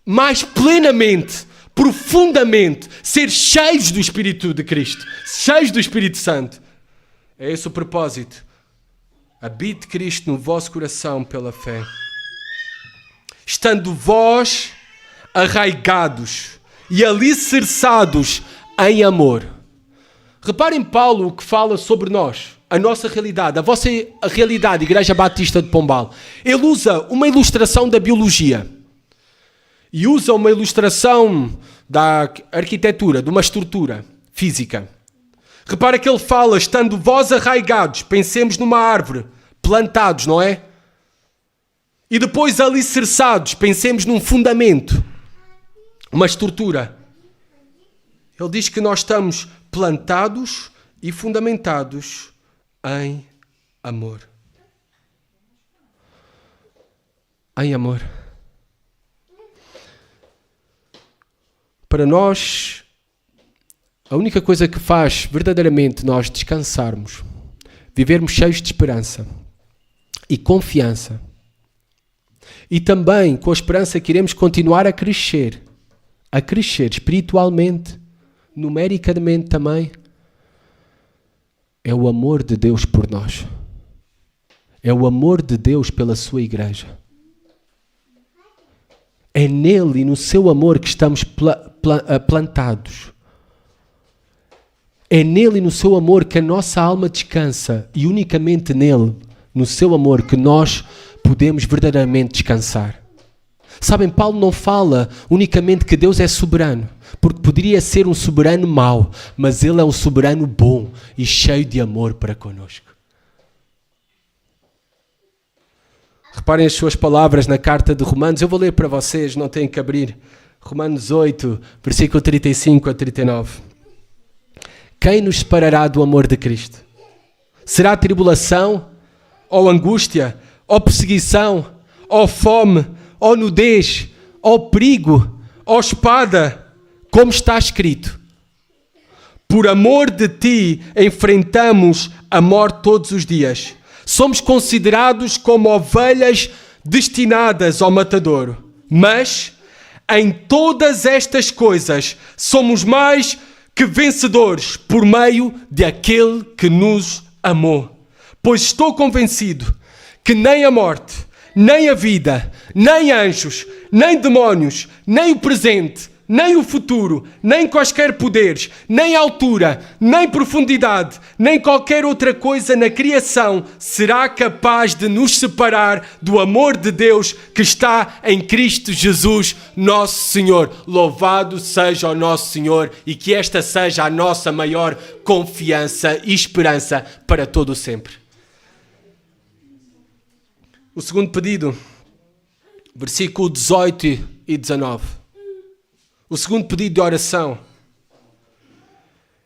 mais plenamente, profundamente, ser cheios do Espírito de Cristo, cheios do Espírito Santo. É esse o propósito. Habite Cristo no vosso coração pela fé. Estando vós arraigados e alicerçados em amor. Reparem Paulo o que fala sobre nós, a nossa realidade, a realidade, Igreja Batista de Pombal. Ele usa uma ilustração da biologia e usa uma ilustração da arquitetura, de uma estrutura física. Repara que ele fala, estando vós arraigados, pensemos numa árvore, plantados, não é? E depois alicerçados, pensemos num fundamento, uma estrutura. Ele diz que nós estamos plantados e fundamentados em amor. Em amor. Para nós, a única coisa que faz verdadeiramente nós descansarmos, vivermos cheios de esperança e confiança, e também com a esperança que iremos continuar a crescer espiritualmente, numericamente também, é o amor de Deus por nós. É o amor de Deus pela sua igreja. É nele e no seu amor que estamos plantados. É nele e no seu amor que a nossa alma descansa, e unicamente nele, no seu amor, que nós podemos verdadeiramente descansar. Sabem, Paulo não fala unicamente que Deus é soberano, porque poderia ser um soberano mau, mas Ele é um soberano bom e cheio de amor para connosco. Reparem as suas palavras na carta de Romanos. Eu vou ler para vocês, não têm que abrir. Romanos 8, versículo 35 a 39. Quem nos separará do amor de Cristo? Será tribulação, ou angústia, ou perseguição, ou fome, ou nudez, ou perigo, ou espada, como está escrito: por amor de ti enfrentamos a morte todos os dias. Somos considerados como ovelhas destinadas ao matadouro. Mas em todas estas coisas somos mais que vencedores por meio de aquele que nos amou. Pois estou convencido que nem a morte, nem a vida, nem anjos, nem demónios, nem o presente, nem o futuro, nem quaisquer poderes, nem altura, nem profundidade, nem qualquer outra coisa na criação será capaz de nos separar do amor de Deus que está em Cristo Jesus, nosso Senhor. Louvado seja o nosso Senhor, e que esta seja a nossa maior confiança e esperança para todo o sempre. O segundo pedido, versículo 18 e 19. O segundo pedido de oração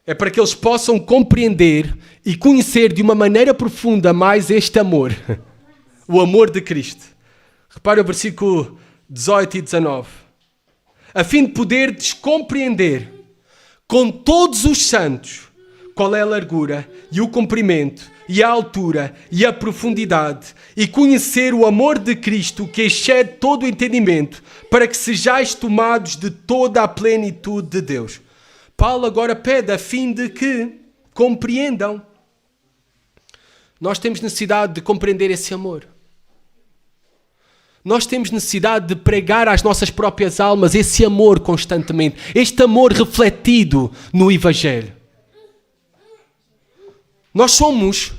é para que eles possam compreender e conhecer de uma maneira profunda mais este amor, o amor de Cristo. Repare o versículo 18 e 19. A fim de poderes compreender com todos os santos qual é a largura e o comprimento e a altura e a profundidade, e conhecer o amor de Cristo que excede todo o entendimento, para que sejais tomados de toda a plenitude de Deus. Paulo agora pede a fim de que compreendam. Nós temos necessidade de compreender esse amor. Nós temos necessidade de pregar às nossas próprias almas esse amor constantemente, este amor refletido no Evangelho. Nós somos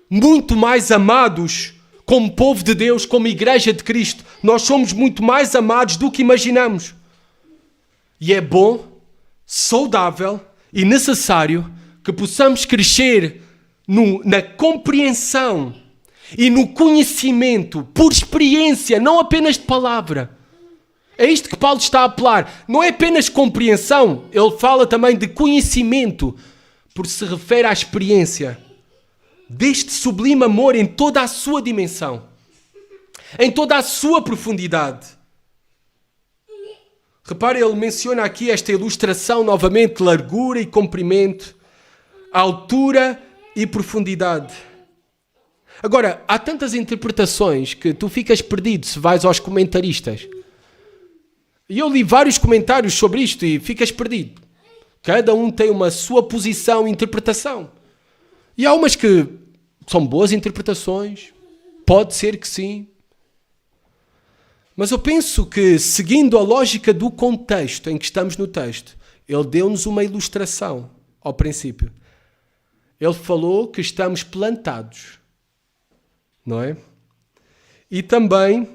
muito mais amados como povo de Deus, como Igreja de Cristo. Nós somos muito mais amados do que imaginamos. E é bom, saudável e necessário que possamos crescer na compreensão e no conhecimento, por experiência, não apenas de palavra. É isto que Paulo está a apelar. Não é apenas compreensão, ele fala também de conhecimento, porque se refere à experiência deste sublime amor em toda a sua dimensão, em toda a sua profundidade. Repare, ele menciona aqui esta ilustração novamente, largura e comprimento, altura e profundidade. Agora, há tantas interpretações que tu ficas perdido se vais aos comentaristas. E eu li vários comentários sobre isto e ficas perdido. Cada um tem uma sua posição e interpretação. E há umas que são boas interpretações, pode ser que sim. Mas eu penso que, seguindo a lógica do contexto em que estamos no texto, ele deu-nos uma ilustração ao princípio. Ele falou que estamos plantados, não é? E também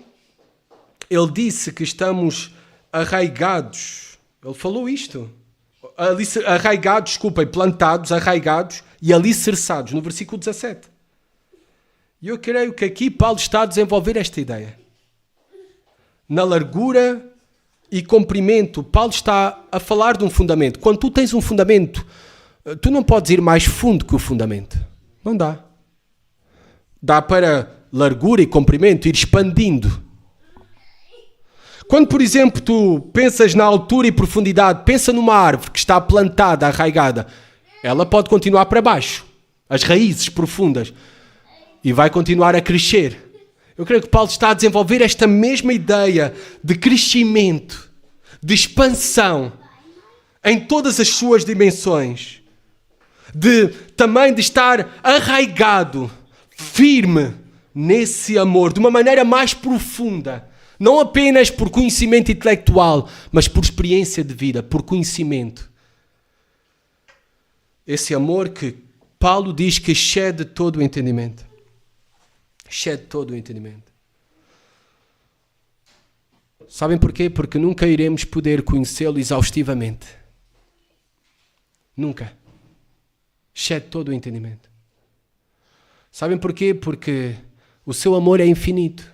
ele disse que estamos arraigados. Ele falou isto. Arraigados, desculpem, plantados, arraigados e alicerçados, no versículo 17. E eu creio que aqui Paulo está a desenvolver esta ideia. Na largura e comprimento, Paulo está a falar de um fundamento. Quando tu tens um fundamento, tu não podes ir mais fundo que o fundamento. Não dá. Dá para largura e comprimento ir expandindo. Quando, por exemplo, tu pensas na altura e profundidade, pensa numa árvore que está plantada, arraigada. Ela pode continuar para baixo, as raízes profundas, e vai continuar a crescer. Eu creio que Paulo está a desenvolver esta mesma ideia de crescimento, de expansão, em todas as suas dimensões. Também de estar arraigado, firme nesse amor, de uma maneira mais profunda. Não apenas por conhecimento intelectual, mas por experiência de vida, por conhecimento. Esse amor que Paulo diz que excede todo o entendimento. Excede todo o entendimento. Sabem porquê? Porque nunca iremos poder conhecê-lo exaustivamente. Nunca. Excede todo o entendimento. Sabem porquê? Porque o seu amor é infinito.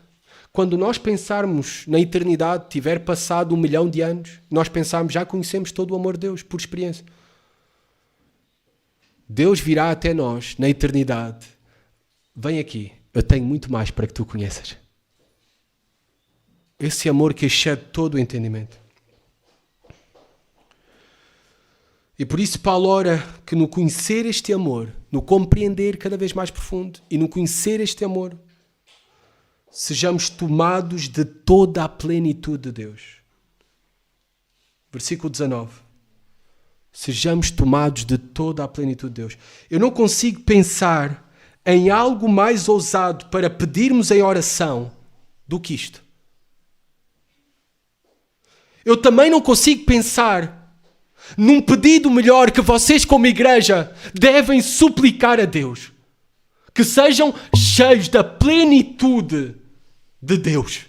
Quando nós pensarmos na eternidade, tiver passado 1 milhão de anos, nós pensarmos, já conhecemos todo o amor de Deus, por experiência. Deus virá até nós, na eternidade. Vem aqui, eu tenho muito mais para que tu conheças. Esse amor que excede todo o entendimento. E por isso Paulo ora que no conhecer este amor, no compreender cada vez mais profundo e no conhecer este amor, sejamos tomados de toda a plenitude de Deus. Versículo 19. Sejamos tomados de toda a plenitude de Deus. Eu não consigo pensar em algo mais ousado para pedirmos em oração do que isto. Eu também não consigo pensar num pedido melhor que vocês como igreja devem suplicar a Deus. Que sejam cheios da plenitude de Deus.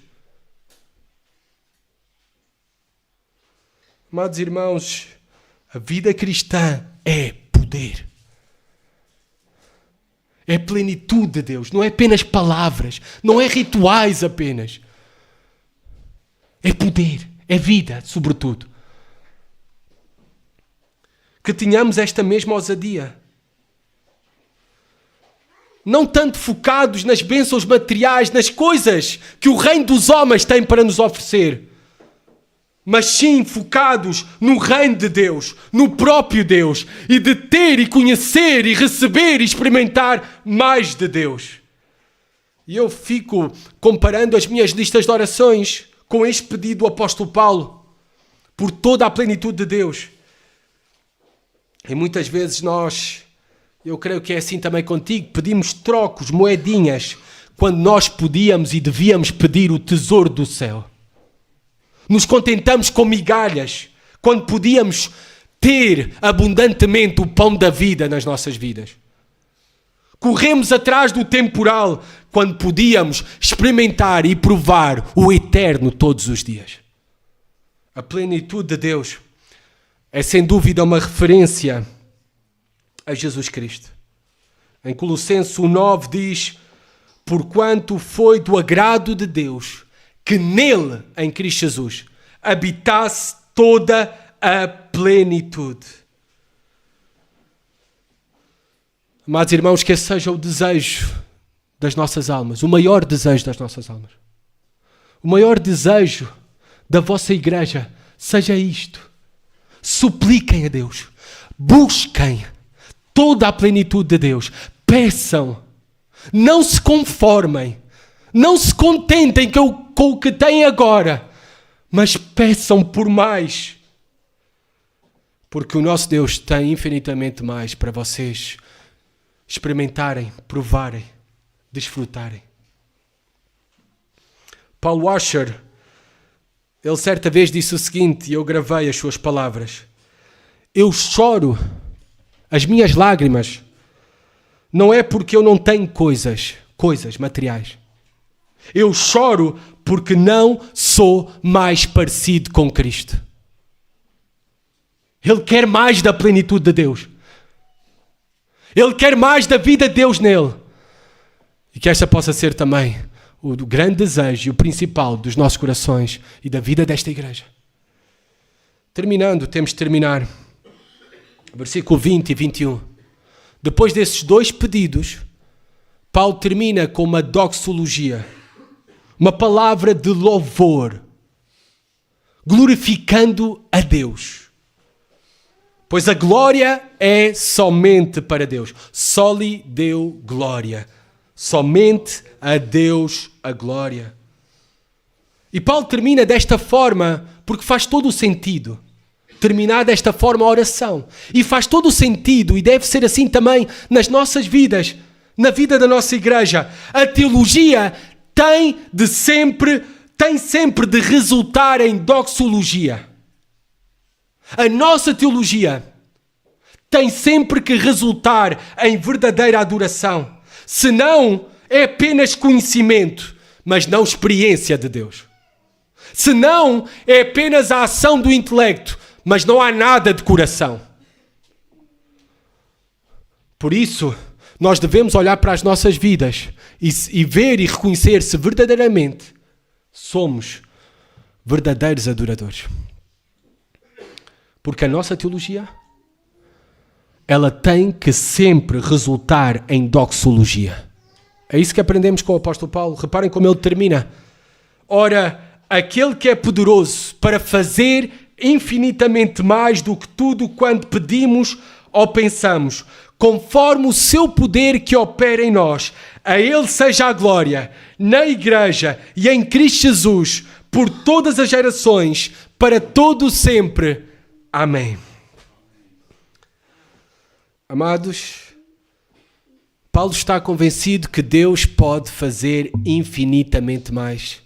Amados irmãos, a vida cristã é poder. É plenitude de Deus. Não é apenas palavras. Não é rituais apenas. É poder. É vida, sobretudo. Que tenhamos esta mesma ousadia. Não tanto focados nas bênçãos materiais, nas coisas que o reino dos homens tem para nos oferecer, mas sim focados no reino de Deus, no próprio Deus, e de ter e conhecer e receber e experimentar mais de Deus. E eu fico comparando as minhas listas de orações com este pedido do apóstolo Paulo, por toda a plenitude de Deus. E muitas vezes nós, eu creio que é assim também contigo, pedimos trocos, moedinhas, quando nós podíamos e devíamos pedir o tesouro do céu. Nos contentamos com migalhas, quando podíamos ter abundantemente o pão da vida nas nossas vidas. Corremos atrás do temporal, quando podíamos experimentar e provar o eterno todos os dias. A plenitude de Deus é sem dúvida uma referência a Jesus Cristo. Em Colossenses 1:9 diz: porquanto foi do agrado de Deus que nele, em Cristo Jesus, habitasse toda a plenitude. Amados irmãos, que esse seja o desejo das nossas almas, o maior desejo das nossas almas. O maior desejo da vossa igreja seja isto. Supliquem a Deus, busquem toda a plenitude de Deus. Peçam, não se conformem, não se contentem com o que têm agora, mas peçam por mais. Porque o nosso Deus tem infinitamente mais para vocês experimentarem, provarem, desfrutarem. Paul Washer, ele certa vez disse o seguinte, e eu gravei as suas palavras: eu choro, as minhas lágrimas, não é porque eu não tenho coisas materiais. Eu choro porque não sou mais parecido com Cristo. Ele quer mais da plenitude de Deus. Ele quer mais da vida de Deus nele. E que esta possa ser também o grande desejo e o principal dos nossos corações e da vida desta igreja. Terminando, temos de terminar. Versículo 20 e 21. Depois desses dois pedidos, Paulo termina com uma doxologia, uma palavra de louvor, glorificando a Deus. Pois a glória é somente para Deus. Soli Deo glória. Somente a Deus a glória. E Paulo termina desta forma porque faz todo o sentido. Terminar desta forma a oração. E faz todo o sentido e deve ser assim também nas nossas vidas, na vida da nossa igreja. A teologia tem sempre de resultar em doxologia. A nossa teologia tem sempre que resultar em verdadeira adoração. Senão, é apenas conhecimento, mas não experiência de Deus. Senão, é apenas a ação do intelecto, mas não há nada de coração. Por isso, nós devemos olhar para as nossas vidas e ver e reconhecer se verdadeiramente somos verdadeiros adoradores. Porque a nossa teologia, ela tem que sempre resultar em doxologia. É isso que aprendemos com o apóstolo Paulo. Reparem como ele termina. Ora, aquele que é poderoso para fazer infinitamente mais do que tudo quanto pedimos ou pensamos, conforme o seu poder que opera em nós, a ele seja a glória, na igreja e em Cristo Jesus, por todas as gerações, para todo sempre. Amém. Amados, Paulo está convencido que Deus pode fazer infinitamente mais.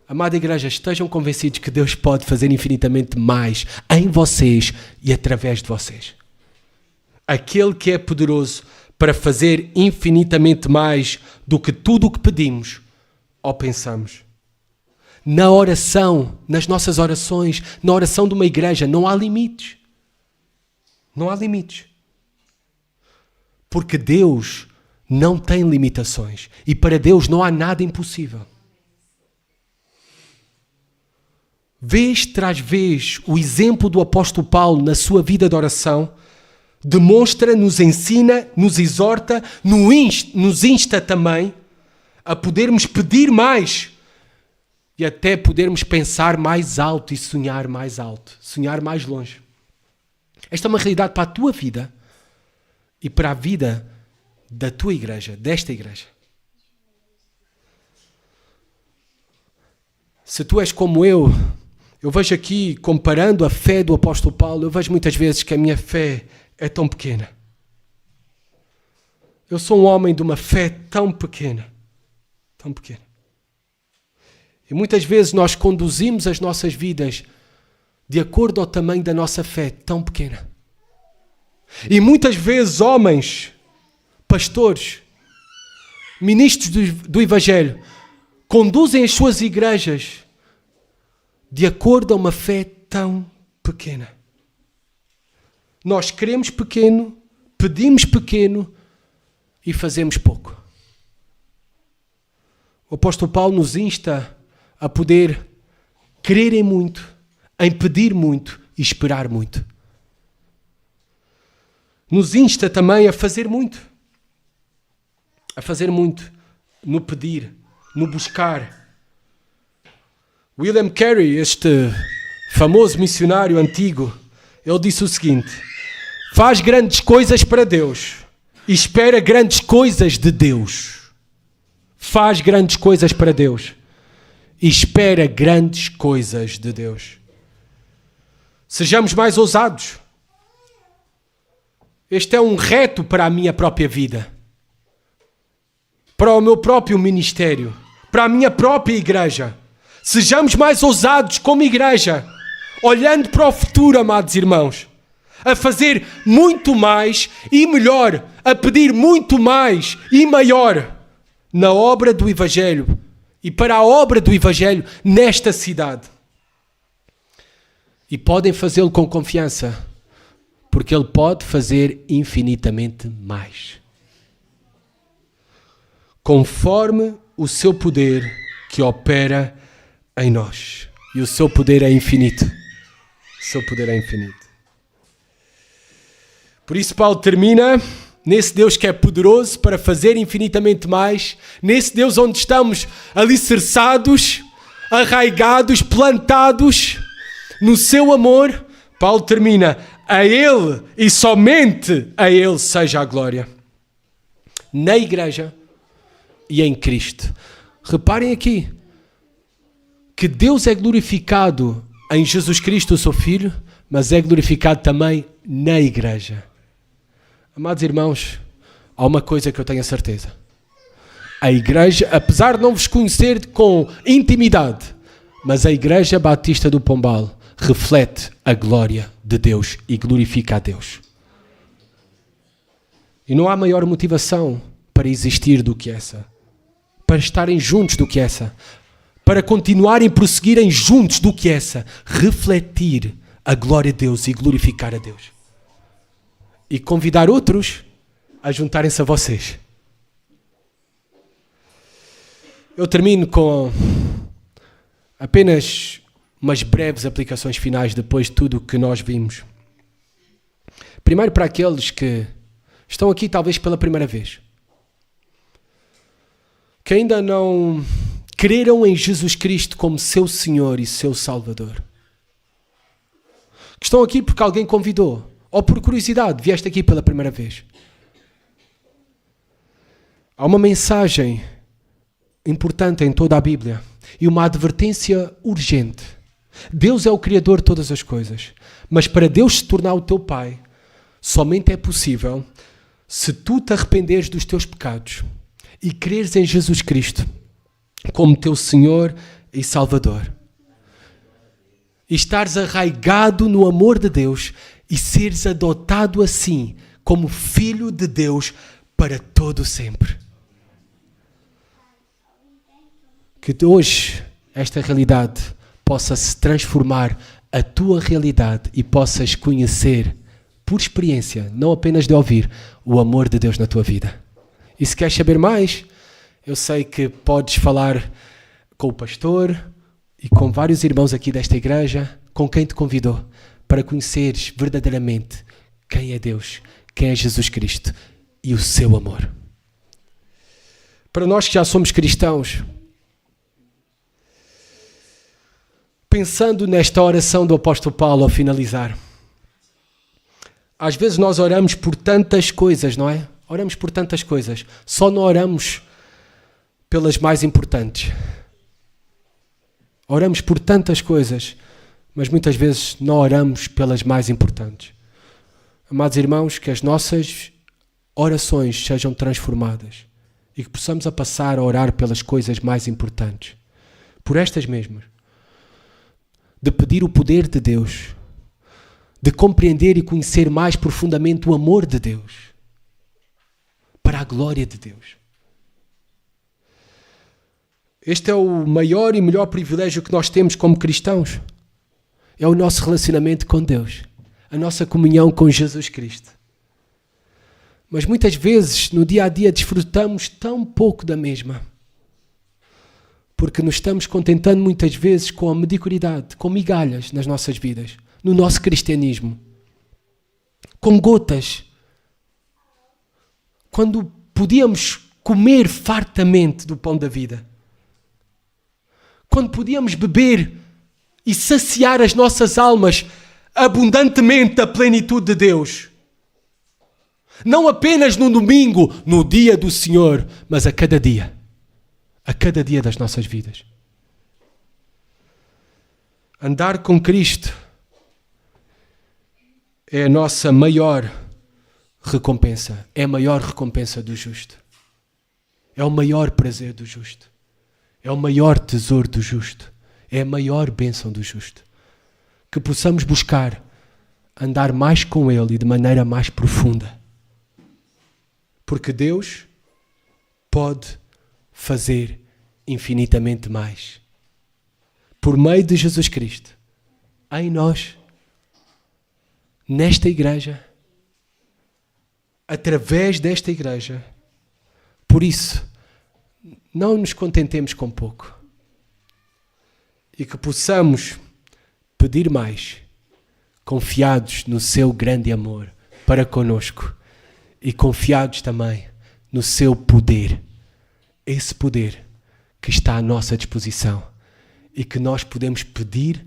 Amada igreja, estejam convencidos que Deus pode fazer infinitamente mais em vocês e através de vocês. Aquele que é poderoso para fazer infinitamente mais do que tudo o que pedimos ou pensamos. Na oração, nas nossas orações, na oração de uma igreja, não há limites. Não há limites. Porque Deus não tem limitações. E para Deus não há nada impossível. Vez tras vez, o exemplo do apóstolo Paulo na sua vida de oração demonstra, nos ensina, nos exorta, nos insta também a podermos pedir mais e até podermos pensar mais alto e sonhar mais alto, sonhar mais longe. Esta é uma realidade para a tua vida e para a vida da tua igreja, desta igreja. Se tu és como eu vejo aqui, comparando a fé do apóstolo Paulo, eu vejo muitas vezes que a minha fé é tão pequena. Eu sou um homem de uma fé tão pequena, tão pequena. E muitas vezes nós conduzimos as nossas vidas de acordo ao tamanho da nossa fé tão pequena. E muitas vezes homens, pastores, ministros do Evangelho, conduzem as suas igrejas de acordo a uma fé tão pequena. Nós queremos pequeno, pedimos pequeno e fazemos pouco. O apóstolo Paulo nos insta a poder crer em muito, em pedir muito e esperar muito. Nos insta também a fazer muito. A fazer muito no pedir, no buscar. William Carey, este famoso missionário antigo, ele disse o seguinte: Faz grandes coisas para Deus e espera grandes coisas de Deus. Faz grandes coisas para Deus e espera grandes coisas de Deus. Sejamos mais ousados. Este é um reto para a minha própria vida, para o meu próprio ministério, para a minha própria igreja. Sejamos mais ousados como igreja, olhando para o futuro, amados irmãos, a fazer muito mais e melhor, a pedir muito mais e maior na obra do Evangelho e para a obra do Evangelho nesta cidade. E podem fazê-lo com confiança, porque Ele pode fazer infinitamente mais, conforme o seu poder que opera em nós. E o seu poder é infinito. O seu poder é infinito. Por isso Paulo termina nesse Deus que é poderoso para fazer infinitamente mais, nesse Deus onde estamos alicerçados, arraigados, plantados no seu amor. Paulo termina: a Ele e somente a Ele seja a glória, na igreja e em Cristo. Reparem aqui que Deus é glorificado em Jesus Cristo, o seu Filho, mas é glorificado também na igreja. Amados irmãos, há uma coisa que eu tenho a certeza. A igreja, apesar de não vos conhecer com intimidade, mas a Igreja Batista do Pombal reflete a glória de Deus e glorifica a Deus. E não há maior motivação para existir do que essa, para estarem juntos do que essa, para continuarem a prosseguirem juntos do que essa, refletir a glória de Deus e glorificar a Deus. E convidar outros a juntarem-se a vocês. Eu termino com apenas umas breves aplicações finais depois de tudo o que nós vimos. Primeiro, para aqueles que estão aqui talvez pela primeira vez, que ainda não creram em Jesus Cristo como seu Senhor e seu Salvador. Que estão aqui porque alguém convidou, ou por curiosidade, vieste aqui pela primeira vez. Há uma mensagem importante em toda a Bíblia e uma advertência urgente. Deus é o Criador de todas as coisas, mas para Deus se tornar o teu Pai, somente é possível se tu te arrependeres dos teus pecados e creres em Jesus Cristo como teu Senhor e Salvador. E estares arraigado no amor de Deus e seres adotado assim como filho de Deus para todo sempre. Que hoje esta realidade possa se transformar a tua realidade e possas conhecer por experiência, não apenas de ouvir, o amor de Deus na tua vida. E se queres saber mais, eu sei que podes falar com o pastor e com vários irmãos aqui desta igreja, com quem te convidou, para conheceres verdadeiramente quem é Deus, quem é Jesus Cristo e o seu amor. Para nós que já somos cristãos, pensando nesta oração do apóstolo Paulo ao finalizar, às vezes nós oramos por tantas coisas, não é? Oramos por tantas coisas, só não oramos pelas mais importantes. Oramos por tantas coisas, mas muitas vezes não oramos pelas mais importantes. Amados irmãos, que as nossas orações sejam transformadas e que possamos a passar a orar pelas coisas mais importantes, por estas mesmas, de pedir o poder de Deus, de compreender e conhecer mais profundamente o amor de Deus, para a glória de Deus. Este é o maior e melhor privilégio que nós temos como cristãos. É o nosso relacionamento com Deus, a nossa comunhão com Jesus Cristo. Mas muitas vezes, no dia a dia, desfrutamos tão pouco da mesma, porque nos estamos contentando muitas vezes com a mediocridade, com migalhas nas nossas vidas, no nosso cristianismo, com gotas, quando podíamos comer fartamente do pão da vida, quando podíamos beber e saciar as nossas almas abundantemente da plenitude de Deus, Não apenas no domingo, no dia do Senhor, mas a cada dia das nossas vidas. Andar com Cristo é a nossa maior recompensa. É a maior recompensa do justo. É o maior prazer do justo. É o maior tesouro do justo. É a maior bênção do justo. Que possamos buscar andar mais com Ele e de maneira mais profunda. Porque Deus pode fazer infinitamente mais. Por meio de Jesus Cristo, em nós, nesta igreja, através desta igreja. Por isso, não nos contentemos com pouco. E que possamos pedir mais, confiados no seu grande amor para conosco e confiados também no seu poder. Esse poder que está à nossa disposição e que nós podemos pedir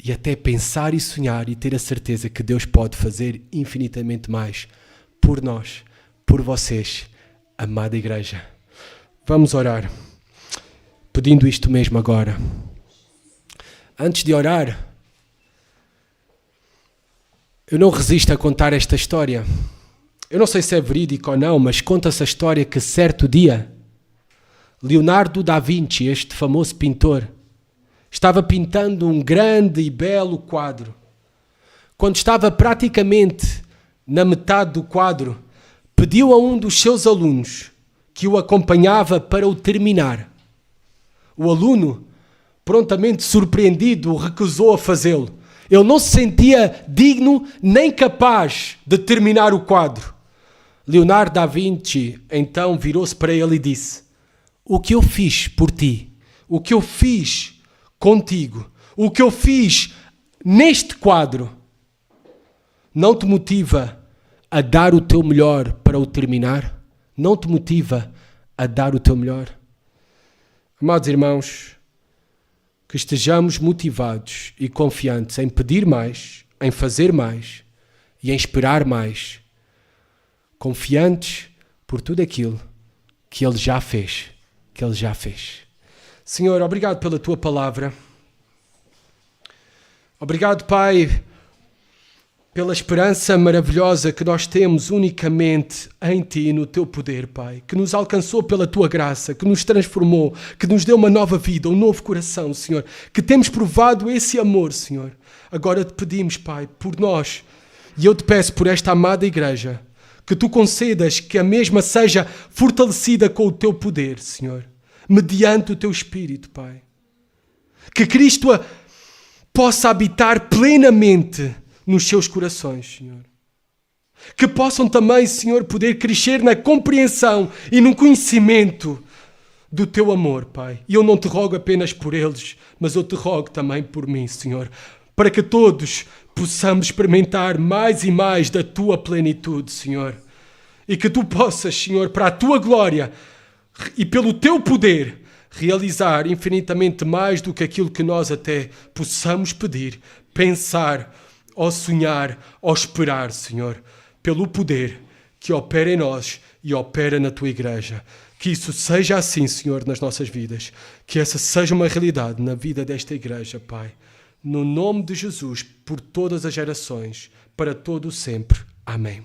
e até pensar e sonhar e ter a certeza que Deus pode fazer infinitamente mais por nós, por vocês, amada igreja. Vamos orar, pedindo isto mesmo agora. Antes de orar, eu não resisto a contar esta história. Eu não sei se é verídico ou não, mas conta-se a história que certo dia, Leonardo da Vinci, este famoso pintor, estava pintando um grande e belo quadro. Quando estava praticamente na metade do quadro, pediu a um dos seus alunos que o acompanhava para o terminar. O aluno, prontamente surpreendido, recusou a fazê-lo. Ele não se sentia digno nem capaz de terminar o quadro. Leonardo da Vinci então virou-se para ele e disse: o que eu fiz por ti, o que eu fiz contigo, o que eu fiz neste quadro, não te motiva a dar o teu melhor para o terminar? Não te motiva a dar o teu melhor? Amados irmãos, que estejamos motivados e confiantes em pedir mais, em fazer mais e em esperar mais, confiantes por tudo aquilo que Ele já fez, Senhor, obrigado pela Tua palavra. Obrigado, Pai, pela esperança maravilhosa que nós temos unicamente em Ti e no Teu poder, Pai, que nos alcançou pela Tua graça, que nos transformou, que nos deu uma nova vida, um novo coração, Senhor, que temos provado esse amor, Senhor. Agora te pedimos, Pai, por nós, e eu te peço por esta amada igreja, que Tu concedas que a mesma seja fortalecida com o Teu poder, Senhor, mediante o Teu Espírito, Pai. Que Cristo possa habitar plenamente nos seus corações, Senhor. Que possam também, Senhor, poder crescer na compreensão e no conhecimento do Teu amor, Pai. E eu não te rogo apenas por eles, mas eu te rogo também por mim, Senhor, para que todos possamos experimentar mais e mais da Tua plenitude, Senhor. E que Tu possas, Senhor, para a Tua glória e pelo Teu poder, realizar infinitamente mais do que aquilo que nós até possamos pedir, pensar, ou sonhar, ou esperar, Senhor, pelo poder que opera em nós e opera na Tua igreja. Que isso seja assim, Senhor, nas nossas vidas. Que essa seja uma realidade na vida desta igreja, Pai. No nome de Jesus, por todas as gerações, para todo o sempre. Amém.